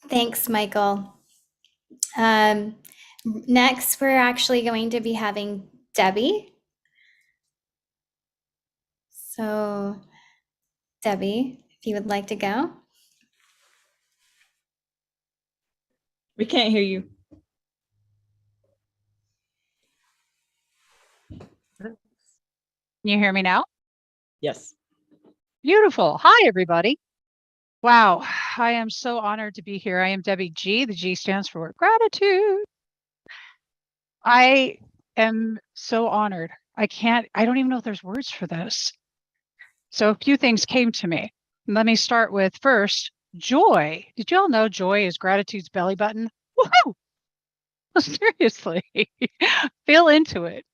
Thanks, Michael. Next, we're actually going to be having Debbie. So, Debbie, if you would like to go. We can't hear you. Can you hear me now? Yes. Beautiful. Hi, everybody. Wow, I am so honored to be here. I am Debbie G. The G stands for gratitude. I am so honored. I don't even know if there's words for this. So a few things came to me. Let me start with first, joy. Did you all know joy is gratitude's belly button? Woohoo! Seriously, feel into it.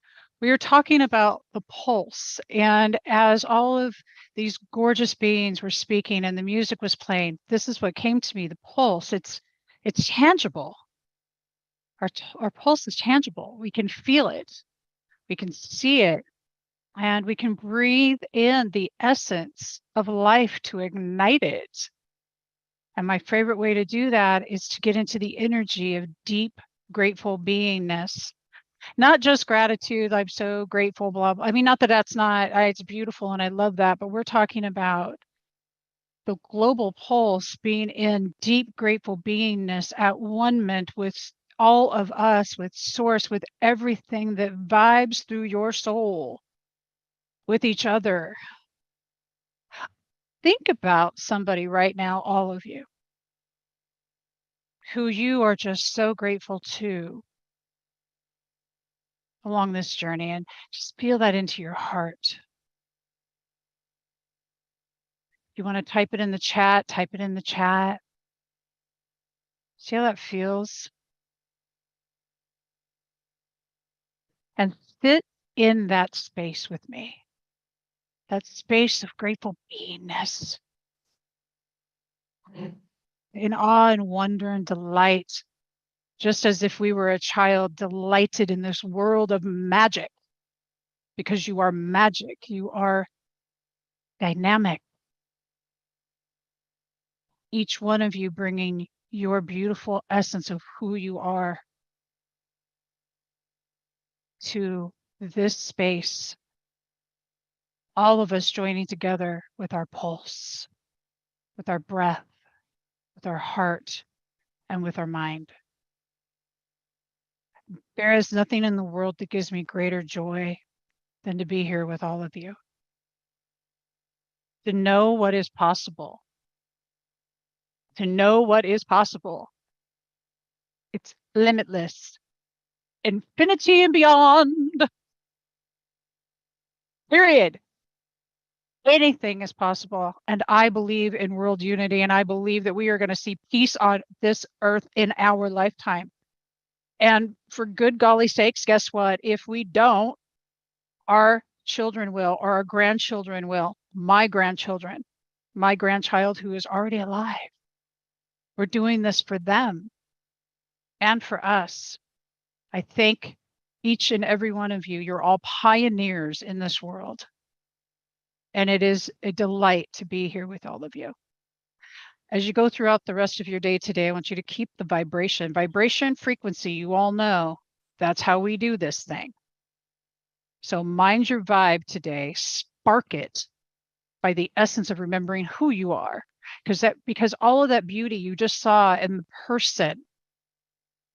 We are talking about the pulse, and as all of these gorgeous beings were speaking and the music was playing, this is what came to me, the pulse. It's tangible. Our pulse is tangible. We can feel it. We can see it. And we can breathe in the essence of life to ignite it. And my favorite way to do that is to get into the energy of deep, grateful beingness. Not just gratitude, I'm so grateful, blah, blah. I mean, not that that's not, it's beautiful and I love that, but we're talking about the global pulse being in deep, grateful beingness at one with all of us, with source, with everything that vibes through your soul, with each other. Think about somebody right now, all of you, who you are just so grateful to along this journey, and just feel that into your heart. You want to type it in the chat, type it in the chat. See how that feels? And sit in that space with me. That space of grateful beingness. In awe and wonder and delight, just as if we were a child delighted in this world of magic. Because you are magic, you are dynamic. Each one of you bringing your beautiful essence of who you are to this space. All of us joining together with our pulse, with our breath, with our heart, and with our mind. There is nothing in the world that gives me greater joy than to be here with all of you. To know what is possible. To know what is possible. It's limitless. Infinity and beyond. Period. Anything is possible. And I believe in world unity, and I believe that we are going to see peace on this earth in our lifetime. And for good golly sakes, guess what? If we don't, our children will, or our grandchildren will, my grandchildren, my grandchild who is already alive. We're doing this for them and for us. I thank each and every one of you. You're all pioneers in this world. And it is a delight to be here with all of you. As you go throughout the rest of your day today, I want you to keep the vibration frequency. You all know that's how we do this thing. So mind your vibe today, spark it by the essence of remembering who you are. Because all of that beauty you just saw in the person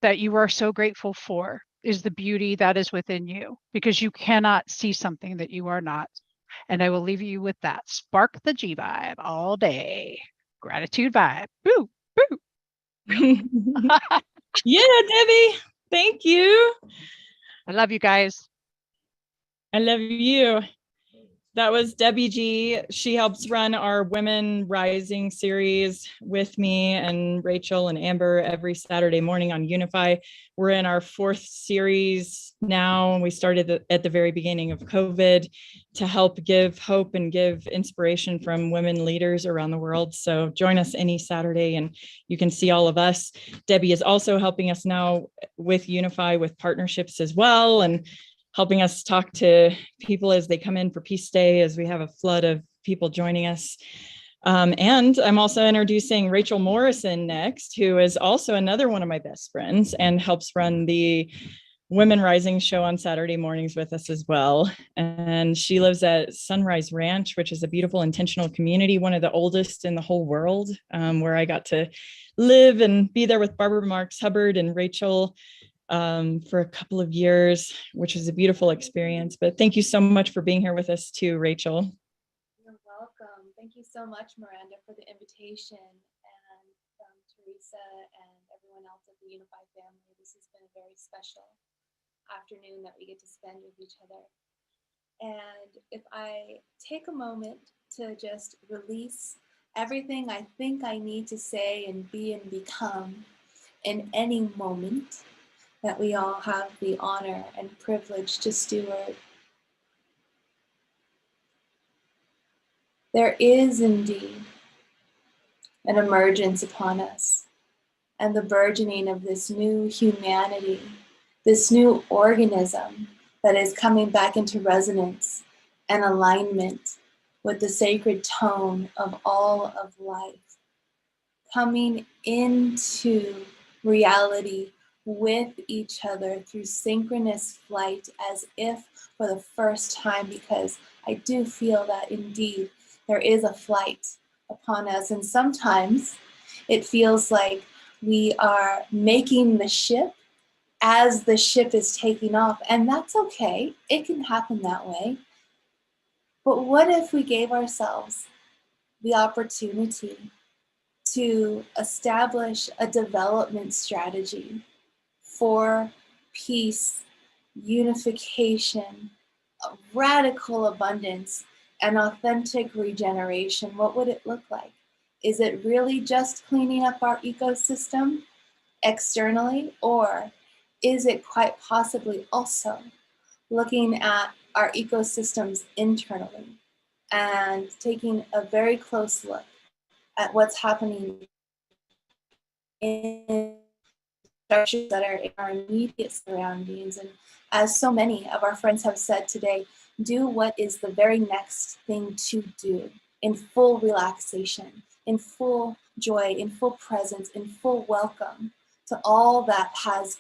that you are so grateful for is the beauty that is within you, because you cannot see something that you are not. And I will leave you with that. Spark the G vibe all day. Gratitude vibe. Boo, boo. Yeah, Debbie. Thank you. I love you guys. I love you. That was Debbie G. She helps run our Women Rising series with me and Rachel and Amber every Saturday morning on UNIFY. We're in our 4th series now. We started at the very beginning of COVID to help give hope and give inspiration from women leaders around the world. So join us any Saturday and you can see all of us. Debbie is also helping us now with UNIFY with partnerships as well, and helping us talk to people as they come in for Peace Day, as we have a flood of people joining us. And I'm also introducing Rachel Morrison next, who is also another one of my best friends and helps run the Women Rising show on Saturday mornings with us as well. And she lives at Sunrise Ranch, which is a beautiful intentional community, one of the oldest in the whole world, where I got to live and be there with Barbara Marks Hubbard and Rachel for a couple of years, which was a beautiful experience. But thank you so much for being here with us too, Rachel. You're welcome. Thank you so much, Miranda, for the invitation, and Teresa and everyone else at the UNIFY family. This has been a very special afternoon that we get to spend with each other. And if I take a moment to just release everything I think I need to say and be and become in any moment that we all have the honor and privilege to steward. There is indeed an emergence upon us and the burgeoning of this new humanity, this new organism that is coming back into resonance and alignment with the sacred tone of all of life, coming into reality with each other through synchronous flight, as if for the first time, because I do feel that indeed there is a flight upon us. And sometimes it feels like we are making the ship as the ship is taking off, and that's okay. It can happen that way. But what if we gave ourselves the opportunity to establish a development strategy for peace, unification, radical abundance, and authentic regeneration? What would it look like? Is it really just cleaning up our ecosystem externally, or is it quite possibly also looking at our ecosystems internally and taking a very close look at what's happening in structures that are in our immediate surroundings? And as so many of our friends have said today, do what is the very next thing to do in full relaxation, in full joy, in full presence, in full welcome to all that has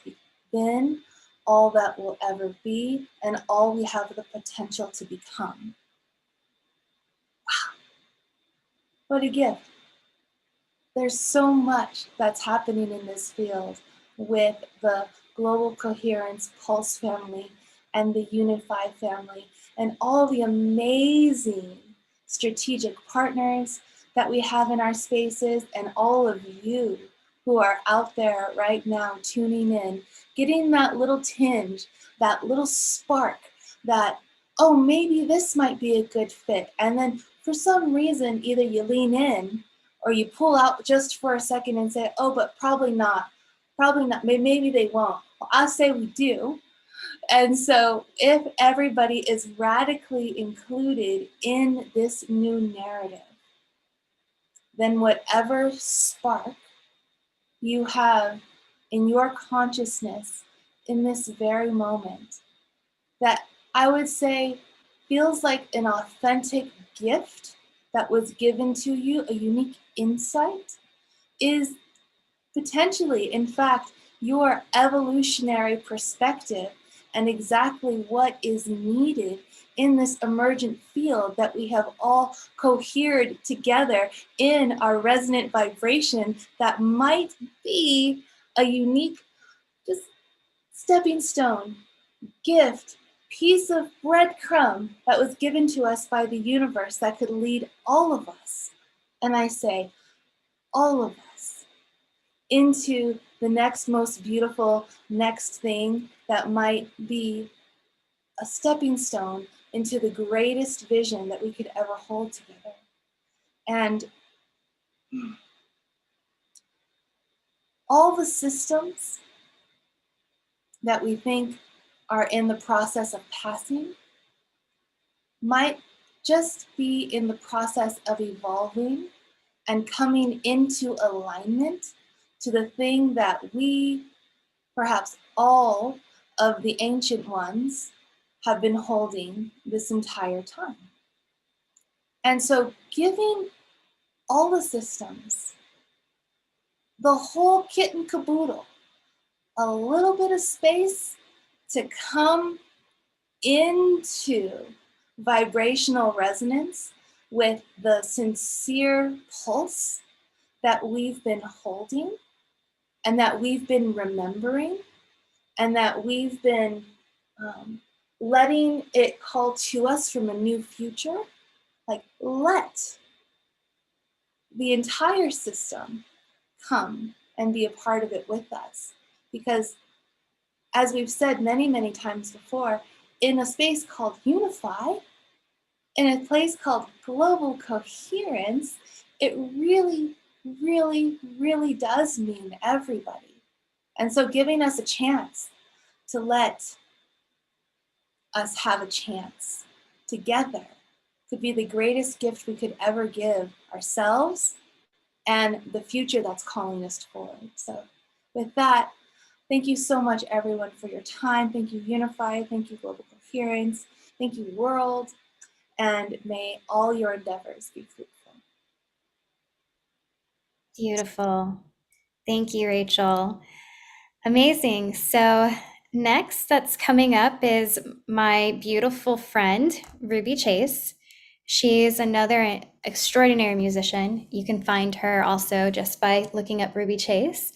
been, all that will ever be, and all we have the potential to become. Wow, what a gift. There's so much that's happening in this field with the Global Coherence Pulse family and the UNIFY family and all the amazing strategic partners that we have in our spaces, and all of you who are out there right now tuning in, getting that little tinge, that little spark, that, oh, maybe this might be a good fit. And then for some reason, either you lean in or you pull out just for a second and say, oh, but probably not, maybe they won't. Well, I say we do. And so if everybody is radically included in this new narrative, then whatever spark you have in your consciousness in this very moment, that I would say feels like an authentic gift that was given to you, a unique insight, is potentially, in fact, your evolutionary perspective and exactly what is needed in this emergent field that we have all cohered together in our resonant vibration that might be a unique, just stepping stone, gift, piece of breadcrumb that was given to us by the universe that could lead all of us, and I say all of us, into the next most beautiful next thing that might be a stepping stone into the greatest vision that we could ever hold together. And all the systems that we think are in the process of passing might just be in the process of evolving and coming into alignment to the thing that we, perhaps all of the ancient ones, have been holding this entire time. And so giving all the systems, the whole kit and caboodle, a little bit of space to come into vibrational resonance with the sincere pulse that we've been holding and that we've been remembering and that we've been letting it call to us from a new future. Like, let the entire system come and be a part of it with us. Because as we've said many, many times before, in a space called UNIFY, in a place called Global Coherence, it really, really, really does mean everybody. And so giving us a chance to let us have a chance together could be the greatest gift we could ever give ourselves and the future that's calling us forward. So with that, thank you so much, everyone, for your time. Thank you, UNIFY. Thank you, Global Coherence. Thank you, world. And may all your endeavors be fruitful. Beautiful. Thank you, Rachel. Amazing. So next that's coming up is my beautiful friend, Ruby Chase. She's another extraordinary musician. You can find her also just by looking up Ruby Chase.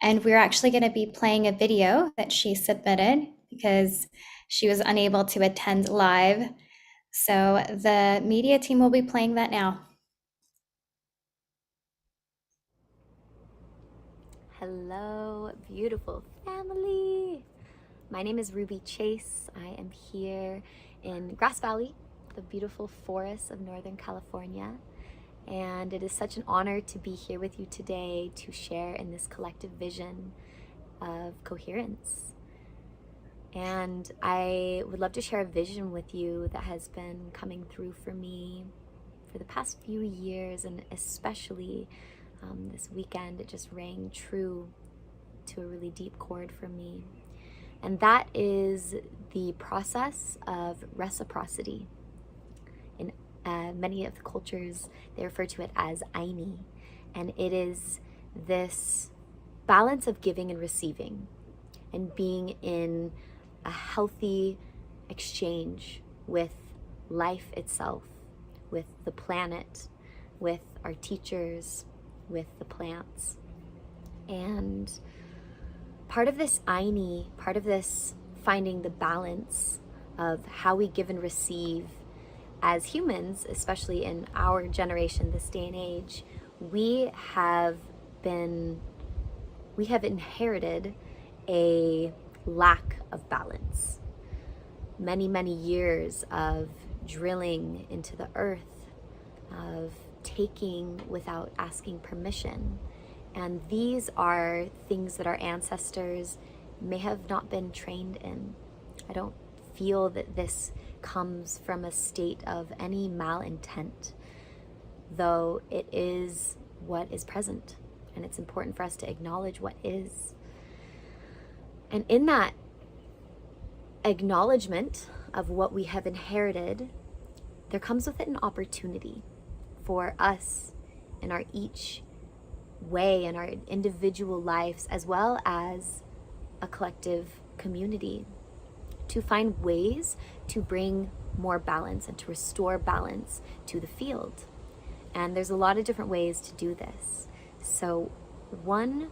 And we're actually going to be playing a video that she submitted because she was unable to attend live. So the media team will be playing that now. Hello, beautiful family. My name is Ruby Chase. I am here in Grass Valley, the beautiful forests of Northern California. And it is such an honor to be here with you today to share in this collective vision of coherence. And I would love to share a vision with you that has been coming through for me for the past few years, and especially this weekend, it just rang true to a really deep chord for me. And that is the process of reciprocity. In many of the cultures, they refer to it as aini. And it is this balance of giving and receiving and being in a healthy exchange with life itself, with the planet, with our teachers, with the plants. And part of this aini, part of this finding the balance of how we give and receive as humans, especially in our generation, this day and age, we have inherited a lack of balance. Many, many years of drilling into the earth, of taking without asking permission. And these are things that our ancestors may have not been trained in. I don't feel that this comes from a state of any malintent, though it is what is present. And it's important for us to acknowledge what is. And in that acknowledgement of what we have inherited, there comes with it an opportunity for us in our each way, in our individual lives, as well as a collective community, to find ways to bring more balance and to restore balance to the field. And there's a lot of different ways to do this. So one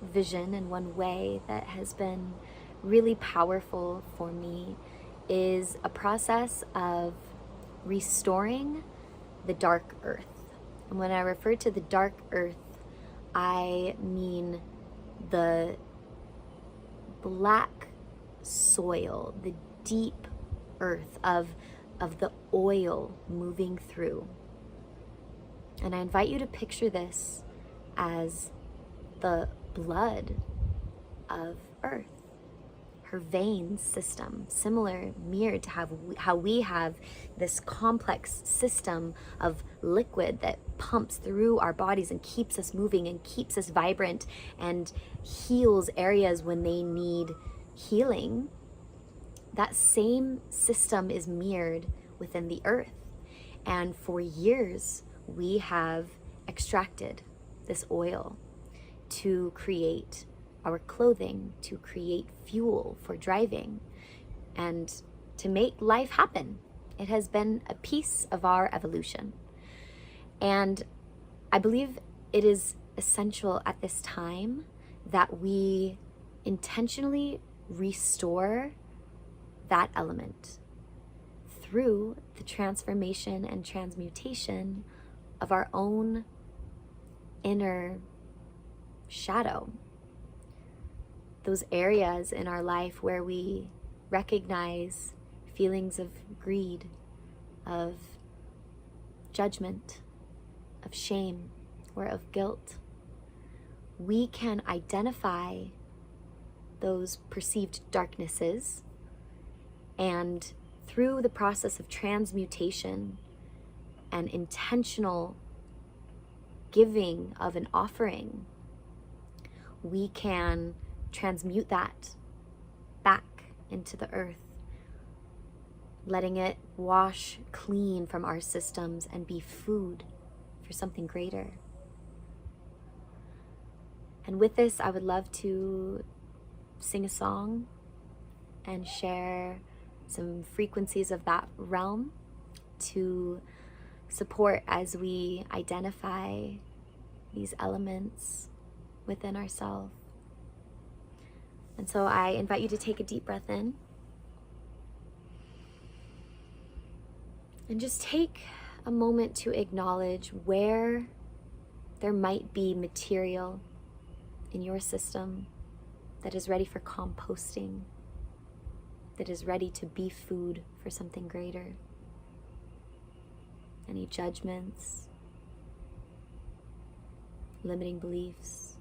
vision and one way that has been really powerful for me is a process of restoring the dark earth. And when I refer to the dark earth, I mean the black soil, the deep earth of the oil moving through. And I invite you to picture this as the blood of earth, her vein system, similar, mirrored to how we have this complex system of liquid that pumps through our bodies and keeps us moving and keeps us vibrant and heals areas when they need healing. That same system is mirrored within the earth. And for years, we have extracted this oil to create our clothing, to create fuel for driving, and to make life happen. It has been a piece of our evolution. And I believe it is essential at this time that we intentionally restore that element through the transformation and transmutation of our own inner shadow. Those areas in our life where we recognize feelings of greed, of judgment, of shame, or of guilt. We can identify those perceived darknesses, and through the process of transmutation and intentional giving of an offering, we can transmute that back into the earth, letting it wash clean from our systems and be food for something greater. And with this, I would love to sing a song and share some frequencies of that realm to support as we identify these elements within ourselves. And so I invite you to take a deep breath in and just take a moment to acknowledge where there might be material in your system that is ready for composting, that is ready to be food for something greater. Any judgments, limiting beliefs,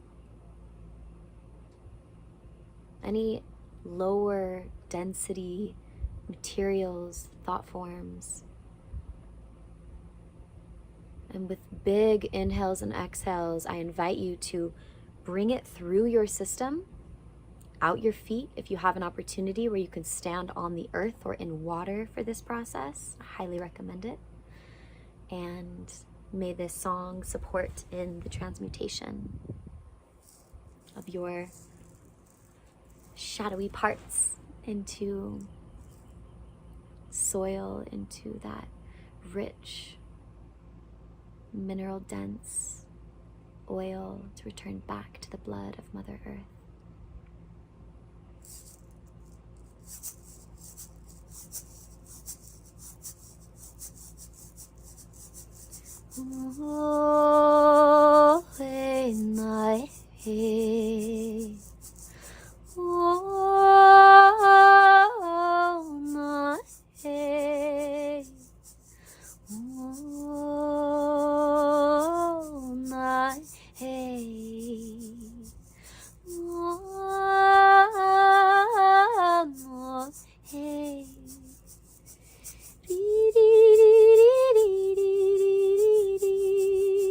any lower density materials, thought forms. And with big inhales and exhales, I invite you to bring it through your system, out your feet if you have an opportunity where you can stand on the earth or in water for this process. I highly recommend it. And may this song support in the transmutation of your shadowy parts into soil, into that rich, mineral dense oil to return back to the blood of Mother Earth. Oh, hey, my hey. Oh, my hey. Oh, my hey. Oh, my hey. Dee, dee, dee, dee, dee, dee, dee.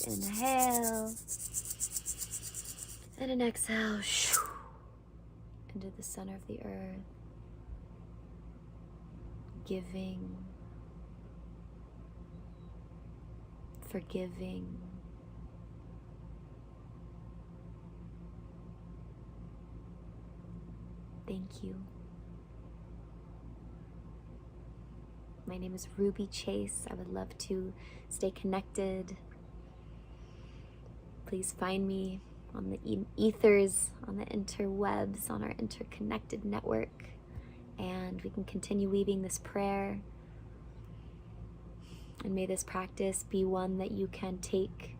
Inhale. And an exhale. Into the center of the earth. Giving. Forgiving. Thank you. My name is Ruby Chase. I would love to stay connected. Please find me on the ethers, on the interwebs, on our interconnected network, and we can continue weaving this prayer. And may this practice be one that you can take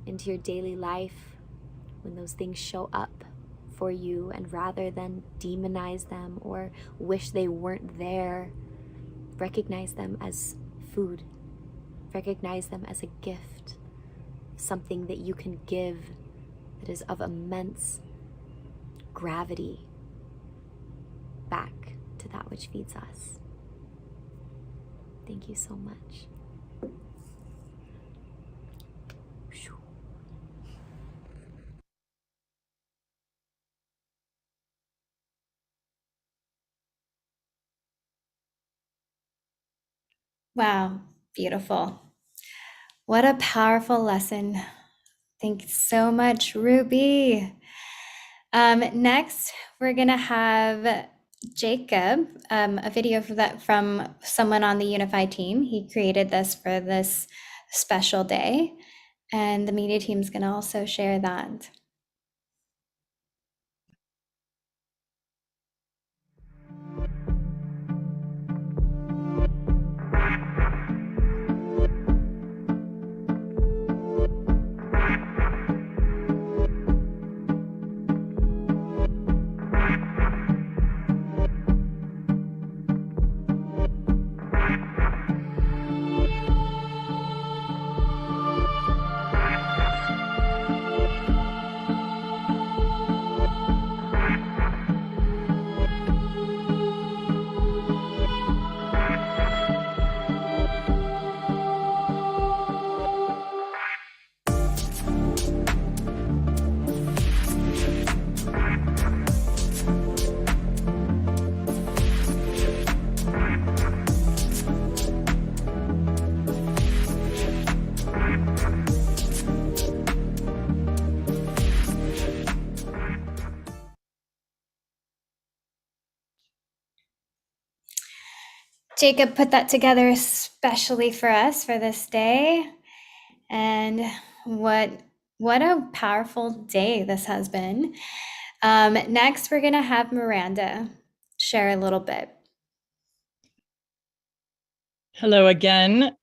into your daily life when those things show up for you, and rather than demonize them or wish they weren't there, recognize them as food. Recognize them as a gift, something that you can give that is of immense gravity back to that which feeds us. Thank you so much. Wow, beautiful. What a powerful lesson. Thank you so much, Ruby. Next, we're gonna have Jacob, a video from someone on the UNIFY team. He created this for this special day, and the media team is gonna also share that. Jacob put that together especially for us for this day. And what a powerful day this has been. Next, we're gonna have Miranda share a little bit. Hello again.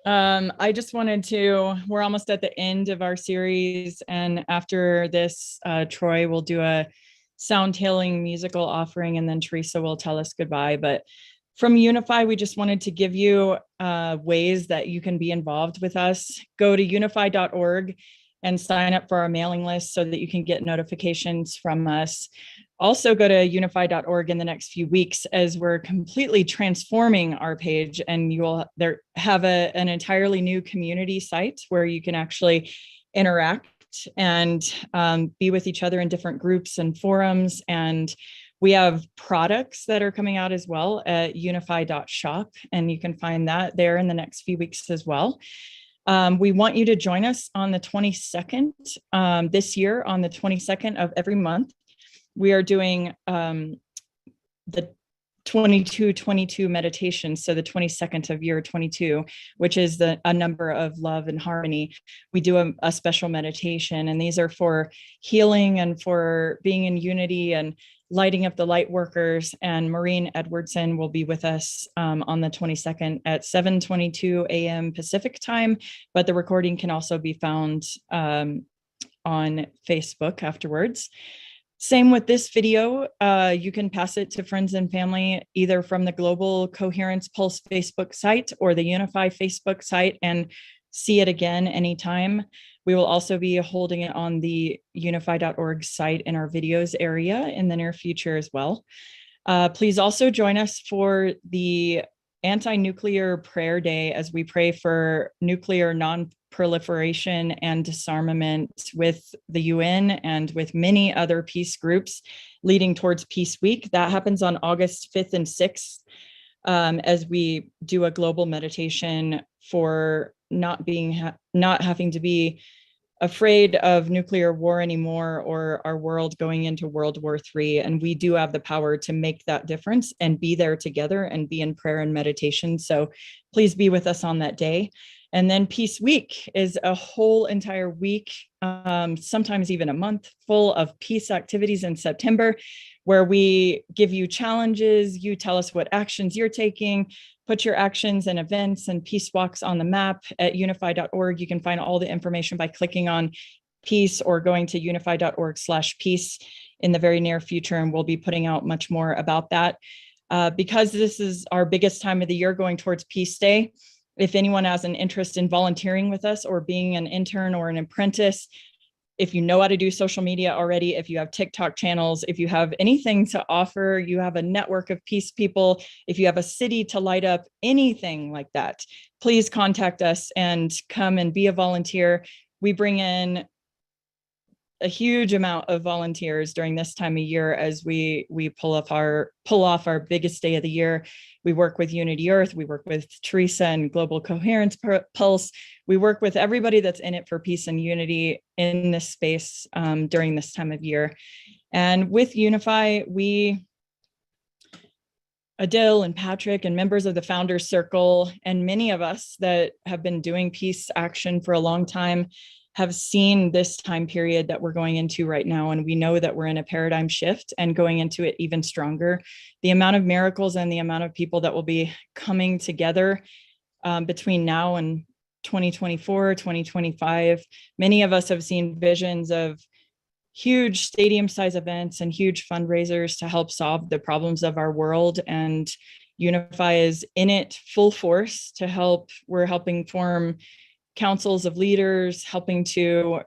I just wanted to, we're almost at the end of our series, and after this, Troy will do a sound healing musical offering, and then Teresa will tell us goodbye. But from UNIFY, we just wanted to give you ways that you can be involved with us. Go to unify.org and sign up for our mailing list so that you can get notifications from us. Also go to unify.org in the next few weeks, as we're completely transforming our page, and you will have an entirely new community site where you can actually interact and be with each other in different groups and forums. And we have products that are coming out as well at unify.shop, and you can find that there in the next few weeks as well. We want you to join us on the 22nd, this year, on the 22nd of every month. We are doing the 22-22 meditation, so the 22nd of year 22, which is a number of love and harmony. We do a special meditation, and these are for healing and for being in unity and lighting up the light workers. And Maureen Edwardson will be with us on the 22nd at 7:22 a.m. Pacific time, but the recording can also be found on Facebook afterwards. Same with this video, you can pass it to friends and family, either from the Global Coherence Pulse Facebook site or the UNIFY Facebook site, and see it again anytime. We will also be holding it on the unify.org site in our videos area in the near future as well. Please also join us for the Anti-Nuclear Prayer Day, as we pray for nuclear non-proliferation and disarmament with the UN and with many other peace groups leading towards Peace Week. That happens on August 5th and 6th as we do a global meditation for not having to be afraid of nuclear war anymore or our world going into World War III. And we do have the power to make that difference and be there together and be in prayer and meditation. So please be with us on that day. And then Peace Week is a whole entire week, sometimes even a month, full of peace activities in September, where we give you challenges, you tell us what actions you're taking, put your actions and events and peace walks on the map at unify.org. You can find all the information by clicking on peace or going to unify.org/peace in the very near future. And we'll be putting out much more about that. Because this is our biggest time of the year going towards Peace Day, if anyone has an interest in volunteering with us or being an intern or an apprentice, if you know how to do social media already, if you have TikTok channels, if you have anything to offer, you have a network of peace people, if you have a city to light up, anything like that, please contact us and come and be a volunteer. We bring in a huge amount of volunteers during this time of year as we pull off our biggest day of the year. We work with Unity Earth, we work with Teresa and Global Coherence Pulse. We work with everybody that's in it for peace and unity in this space during this time of year. And with UNIFY, Adil and Patrick and members of the Founders Circle and many of us that have been doing peace action for a long time have seen this time period that we're going into right now. And we know that we're in a paradigm shift and going into it even stronger. The amount of miracles and the amount of people that will be coming together between now and 2024, 2025. Many of us have seen visions of huge stadium size events and huge fundraisers to help solve the problems of our world. And UNIFY is in it full force to help. We're helping form councils of leaders, helping to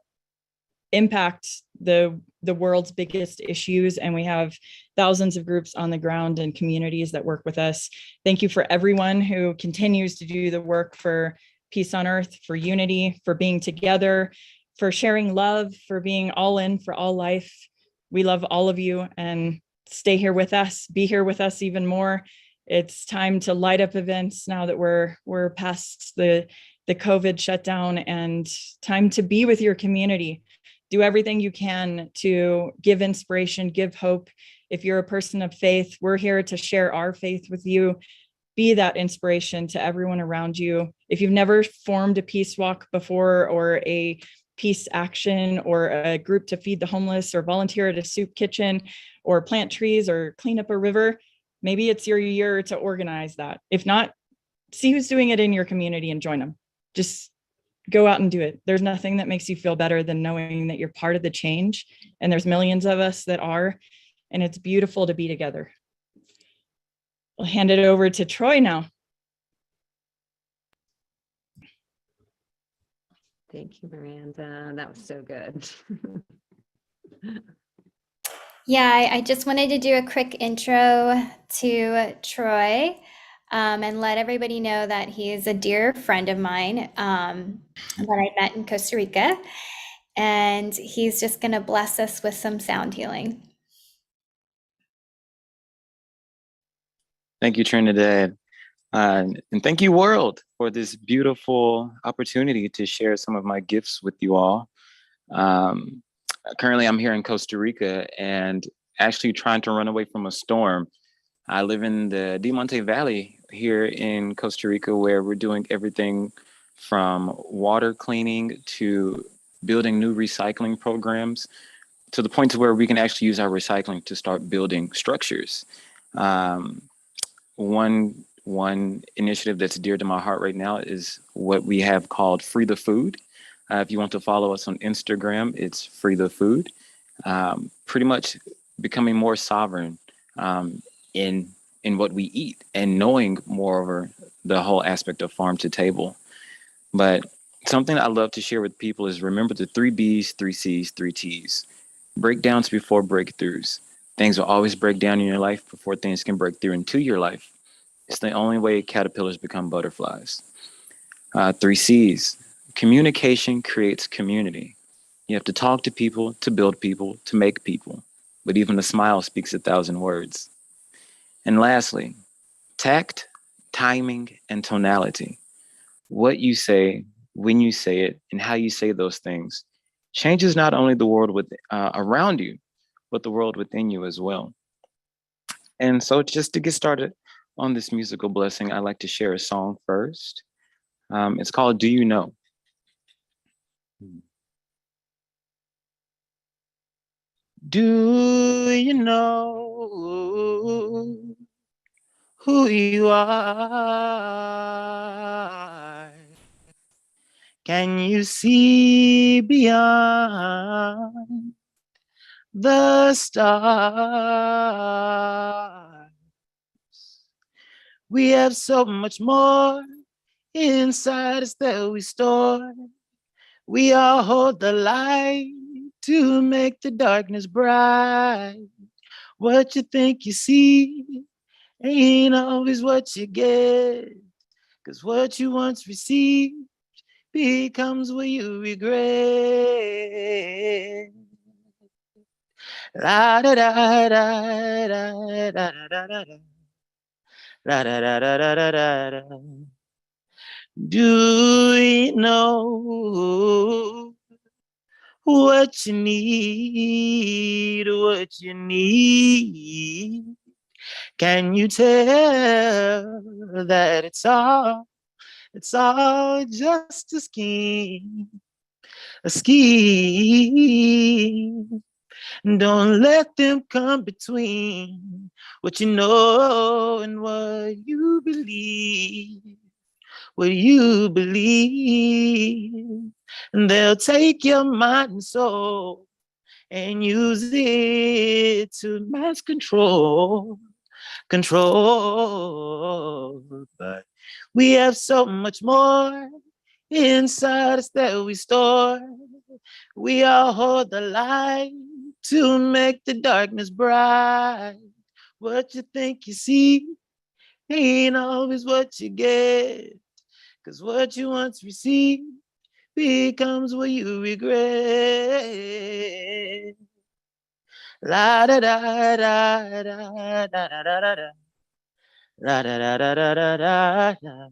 impact the world's biggest issues. And we have thousands of groups on the ground and communities that work with us. Thank you for everyone who continues to do the work for peace on earth, for unity, for being together, for sharing love, for being all in for all life. We love all of you, and stay here with us, be here with us even more. It's time to light up events now that we're past the COVID shutdown, and time to be with your community. Do everything you can to give inspiration, give hope. If you're a person of faith, we're here to share our faith with you. Be that inspiration to everyone around you. If you've never formed a peace walk before, or a peace action, or a group to feed the homeless, or volunteer at a soup kitchen, or plant trees, or clean up a river, maybe it's your year to organize that. If not, see who's doing it in your community and join them. Just go out and do it. There's nothing that makes you feel better than knowing that you're part of the change. And there's millions of us that are, and it's beautiful to be together. I'll hand it over to Troy now. Thank you, Miranda. That was so good. Yeah, I just wanted to do a quick intro to Troy. And let everybody know that he is a dear friend of mine that I met in Costa Rica. And he's just going to bless us with some sound healing. Thank you, Trinidad. And thank you, world, for this beautiful opportunity to share some of my gifts with you all. Currently, I'm here in Costa Rica and actually trying to run away from a storm. I live in the Del Monte Valley here in Costa Rica, where we're doing everything from water cleaning to building new recycling programs, to the point to where we can actually use our recycling to start building structures. One initiative that's dear to my heart right now is what we have called Free the Food. If you want to follow us on Instagram, it's Free the Food. Pretty much becoming more sovereign in what we eat, and knowing moreover the whole aspect of farm to table. But something I love to share with people is remember the 3 B's, 3 C's, 3 T's. Breakdowns before breakthroughs. Things will always break down in your life before things can break through into your life. It's the only way caterpillars become butterflies. 3 C's. Communication creates community. You have to talk to people, to build people, to make people. But even a smile speaks 1,000 words. And lastly, tact, timing, and tonality. What you say, when you say it, and how you say those things changes not only the world around you, but the world within you as well. And so just to get started on this musical blessing, I'd like to share a song first. It's called Do You Know? Do you know who you are? Can you see beyond the stars? We have so much more inside us that we store. We all hold the light to make the darkness bright. What you think you see ain't always what you get. 'Cause what you once received becomes what you regret. La da da da da da da da da da. La da da da da da da. Do you know what you need? What you need? Can you tell that it's all just a scheme? A scheme. Don't let them come between what you know and what you believe. What you believe. And they'll take your mind and soul and use it to mass control. But we have so much more inside us that we store. We all hold the light to make the darkness bright. What you think you see ain't always what you get. 'Cause what you once received becomes what you regret. La da da da da da da da da da. La da da da da da da da.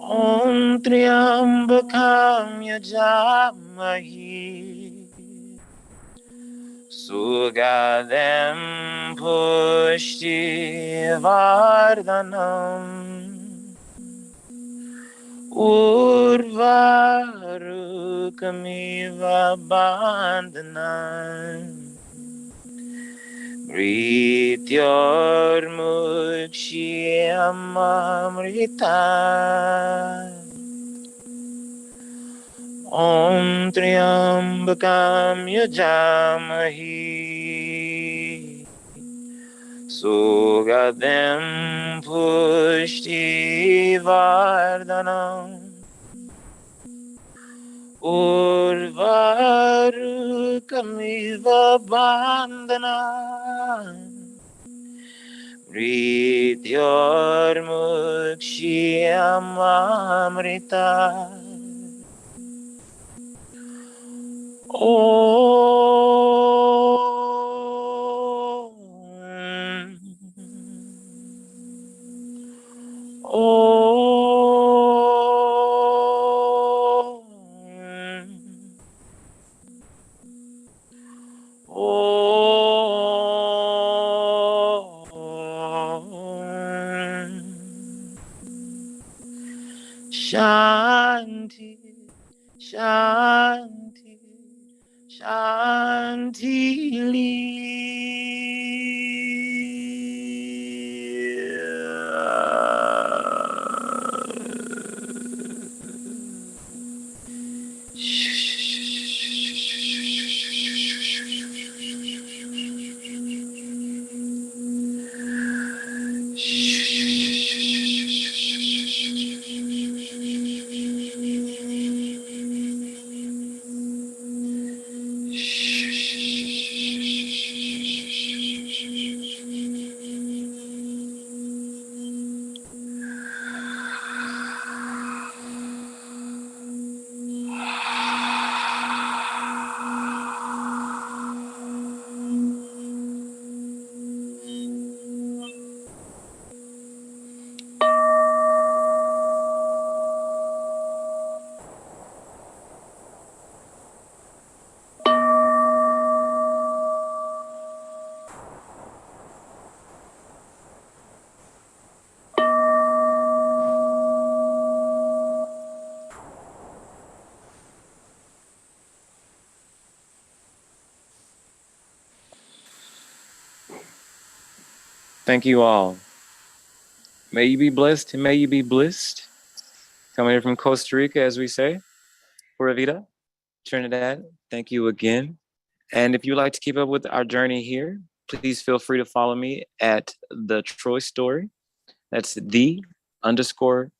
Om Triambakam Yajamahi Sugadem Pushti Vardhanam Urvarukamiva Bandhanam Mrityormukshiyamamrita Om Triambakam Yajamahi Sugadem Pushti Vardhanam Urvarukamiva Bandhanam Mrityormukshiyamamrita Shanti, Shanti, Shanti. Thank you all. May you be blessed and may you be blessed. Coming here from Costa Rica, as we say. Pura Vida, Trinidad, thank you again. And if you'd like to keep up with our journey here, please feel free to follow me at the Troy Story. That's the_Troy_story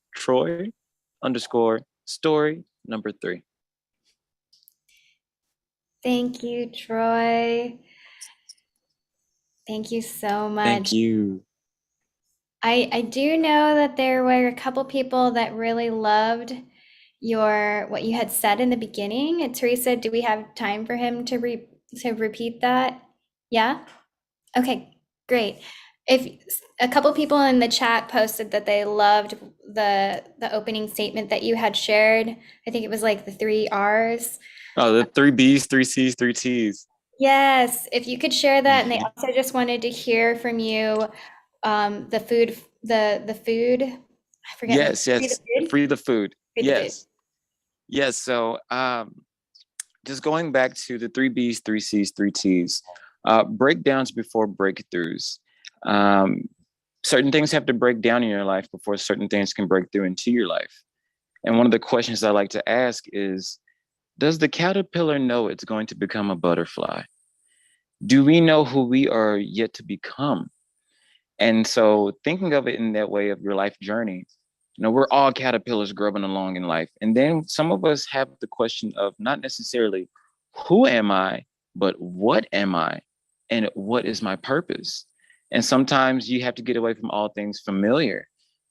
3. Thank you, Troy. Thank you so much. Thank you. I do know that there were a couple people that really loved what you had said in the beginning. And Teresa, do we have time for him to repeat that? Yeah? Okay, great. If a couple people in the chat posted that they loved the opening statement that you had shared. I think it was like the 3 R's. Oh, the 3 B's, 3 C's, 3 T's. Yes, if you could share that. And they also just wanted to hear from you the food, I forget. Yes, yes. Free the food. Yes. Yes. So just going back to the 3 B's, 3 C's, 3 T's, breakdowns before breakthroughs. Certain things have to break down in your life before certain things can break through into your life. And one of the questions I like to ask is, does the caterpillar know it's going to become a butterfly? Do we know who we are yet to become? And so thinking of it in that way of your life journey, we're all caterpillars growing along in life. And then some of us have the question of not necessarily who am I, but what am I? And what is my purpose? And sometimes you have to get away from all things familiar,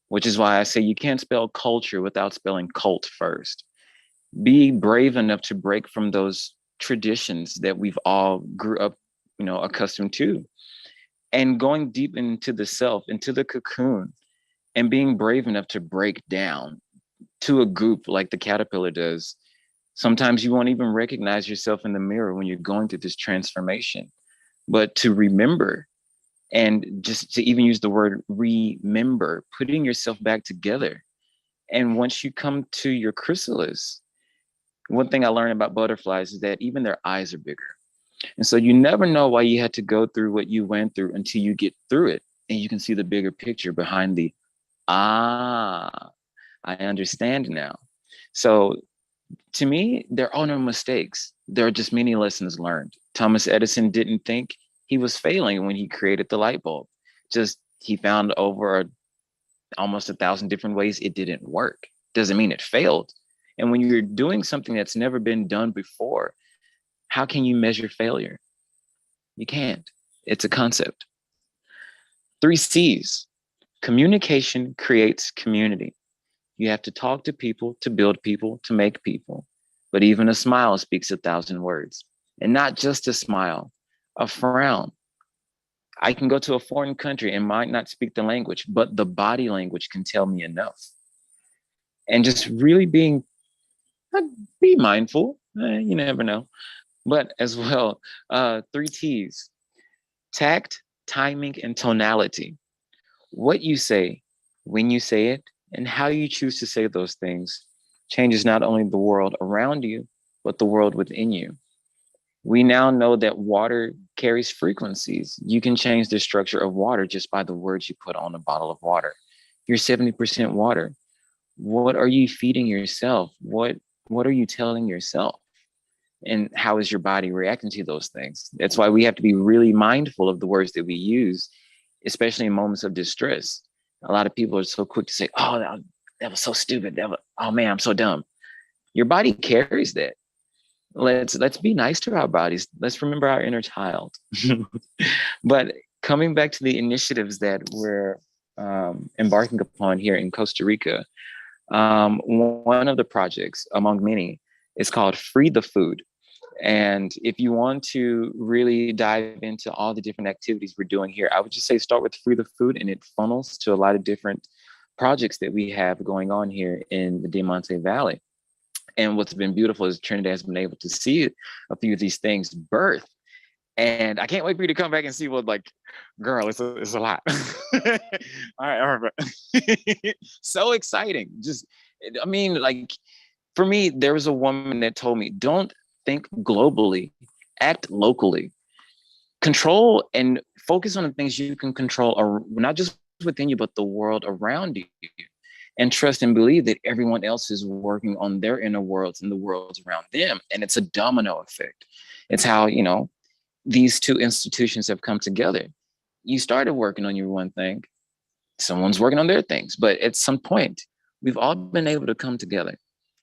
which is why I say you can't spell culture without spelling cult first. Be brave enough to break from those traditions that we've all grew up, accustomed to. And going deep into the self, into the cocoon, and being brave enough to break down to a goop like the caterpillar does. Sometimes you won't even recognize yourself in the mirror when you're going through this transformation. But to remember, and just to even use the word remember, putting yourself back together. And once you come to your chrysalis, one thing I learned about butterflies is that even their eyes are bigger. And so you never know why you had to go through what you went through until you get through it. And you can see the bigger picture behind the, I understand now. So to me, there are no mistakes. There are just many lessons learned. Thomas Edison didn't think he was failing when he created the light bulb. Just he found over almost 1,000 different ways it didn't work. Doesn't mean it failed. And when you're doing something that's never been done before, how can you measure failure? You can't. It's a concept. 3 C's. Communication creates community. You have to talk to people, to build people, to make people. But even a smile speaks 1,000 words. And not just a smile, a frown. I can go to a foreign country and might not speak the language, but the body language can tell me enough. And just really be mindful. You never know. But as well, 3 T's. Tact, timing, and tonality. What you say, when you say it, and how you choose to say those things changes not only the world around you, but the world within you. We now know that water carries frequencies. You can change the structure of water just by the words you put on a bottle of water. You're 70% water. What are you feeding yourself? What are you telling yourself? And how is your body reacting to those things? That's why we have to be really mindful of the words that we use, especially in moments of distress. A lot of people are so quick to say, oh, that was so stupid. Oh man, I'm so dumb. Your body carries that. Let's be nice to our bodies. Let's remember our inner child. But coming back to the initiatives that we're embarking upon here in Costa Rica, one of the projects among many is called Free the Food. And if you want to really dive into all the different activities we're doing here, I would just say start with Free the Food, and it funnels to a lot of different projects that we have going on here in the Diamante Valley. And what's been beautiful is Trinidad has been able to see a few of these things birth. And I can't wait for you to come back and see what, like, girl, it's a lot. All right. So exciting. For me, there was a woman that told me, don't think globally, act locally. Control and focus on the things you can control, or not just within you, but the world around you. And trust and believe that everyone else is working on their inner worlds and the worlds around them. And it's a domino effect. It's how, you know, these two institutions have come together. You started working on your one thing, someone's working on their things, but at some point, we've all been able to come together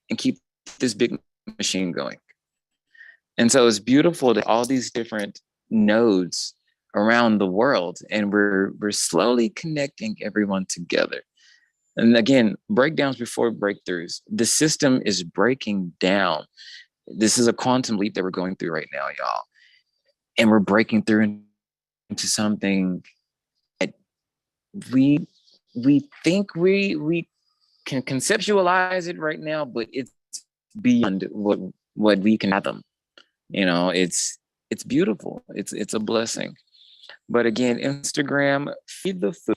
and keep this big machine going. And so it's beautiful that all these different nodes around the world, and we're slowly connecting everyone together. And again, breakdowns before breakthroughs. The system is breaking down. This is a quantum leap that we're going through right now, y'all. And we're breaking through into something that we think we can conceptualize it right now, but it's beyond what we can fathom. You know, it's beautiful. It's a blessing. But again, Instagram, feed the food.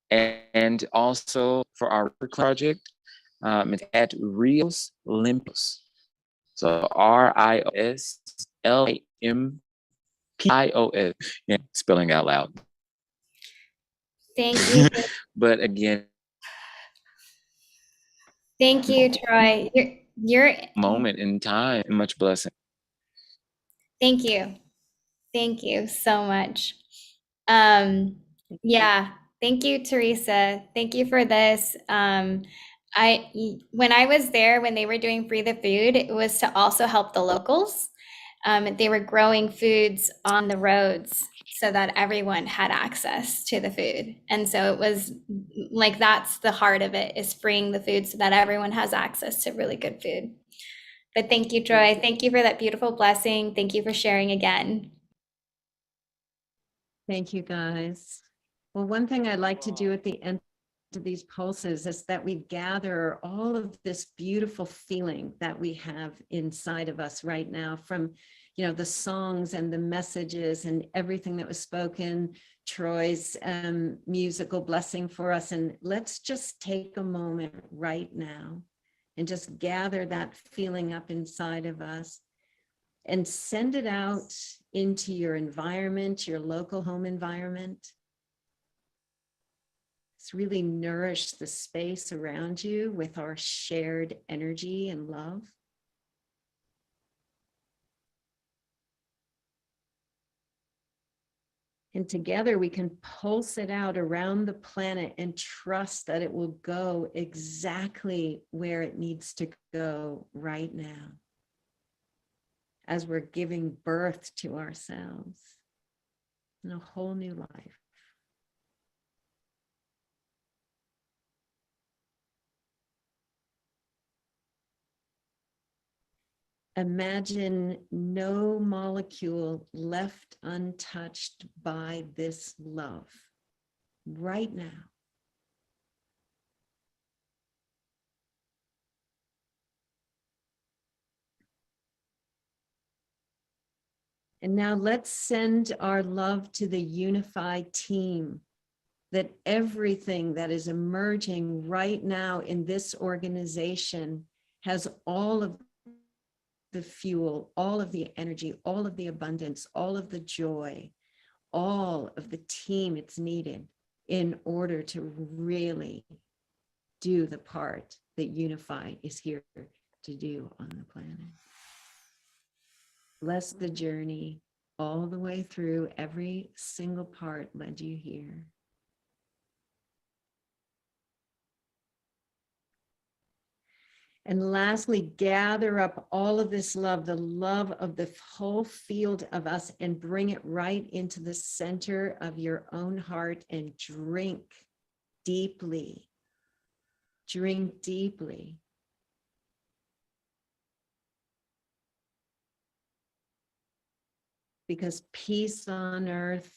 And also for our project, it's at Rios Limpos. So RIOSLIMPIOS. Yeah, spelling out loud. Thank you. But again, Thank you, Troy. You're moment in time, and much blessing. Thank you. Thank you so much. Yeah, thank you, Teresa. Thank you for this. When I was there, when they were doing Free the Food, it was to also help the locals. They were growing foods on the roads so that everyone had access to the food. And so it was like, that's the heart of it, is freeing the food so that everyone has access to really good food. But thank you, Troy. Thank you for that beautiful blessing. Thank you for sharing again. Thank you, guys. Well, one thing I like to do at the end of these pulses is that we gather all of this beautiful feeling that we have inside of us right now from, you know, the songs and the messages and everything that was spoken, Troy's musical blessing for us. And let's just take a moment right now and just gather that feeling up inside of us and send it out into your environment, your local home environment. Let's really nourish the space around you with our shared energy and love. And together we can pulse it out around the planet and trust that it will go exactly where it needs to go right now, as we're giving birth to ourselves in a whole new life. Imagine no molecule left untouched by this love right now. And now let's send our love to the UNIFY team, that everything that is emerging right now in this organization has all of the fuel, all of the energy, all of the abundance, all of the joy, all of the team it's needed in order to really do the part that UNIFY is here to do on the planet. Bless the journey all the way through. Every single part led you here. And lastly, gather up all of this love, the love of the whole field of us, and bring it right into the center of your own heart and drink deeply. Drink deeply. Because peace on earth,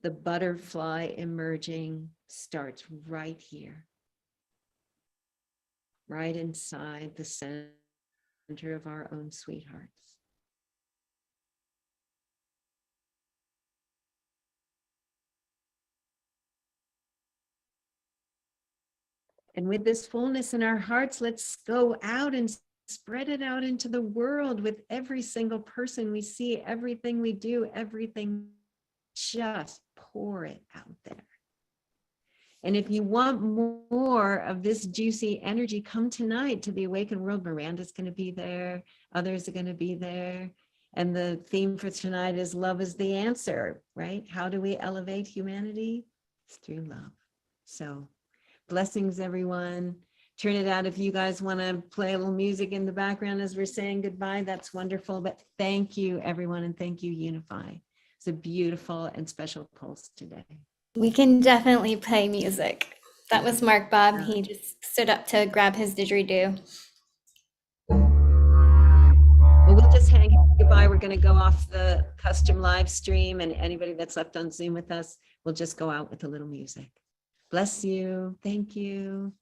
the butterfly emerging, starts right here. Right inside the center of our own sweethearts. And with this fullness in our hearts, let's go out and spread it out into the world with every single person we see, everything we do, everything, just pour it out there. And if you want more of this juicy energy, come tonight to the Awakened World. Miranda's going to be there. Others are going to be there. And the theme for tonight is love is the answer, right? How do we elevate humanity? It's through love. So blessings, everyone. Turn it out if you guys want to play a little music in the background as we're saying goodbye. That's wonderful. But thank you, everyone. And thank you, UNIFY. It's a beautiful and special pulse today. We can definitely play music. That was Mark Bob. He just stood up to grab his didgeridoo. Well, we'll just hang goodbye. We're going to go off the custom live stream, and anybody that's left on Zoom with us, we'll just go out with a little music. Bless you. Thank you.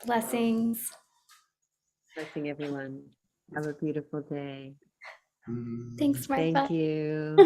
Blessings. Blessing, everyone. Have a beautiful day. Thanks, Martha. Thank you.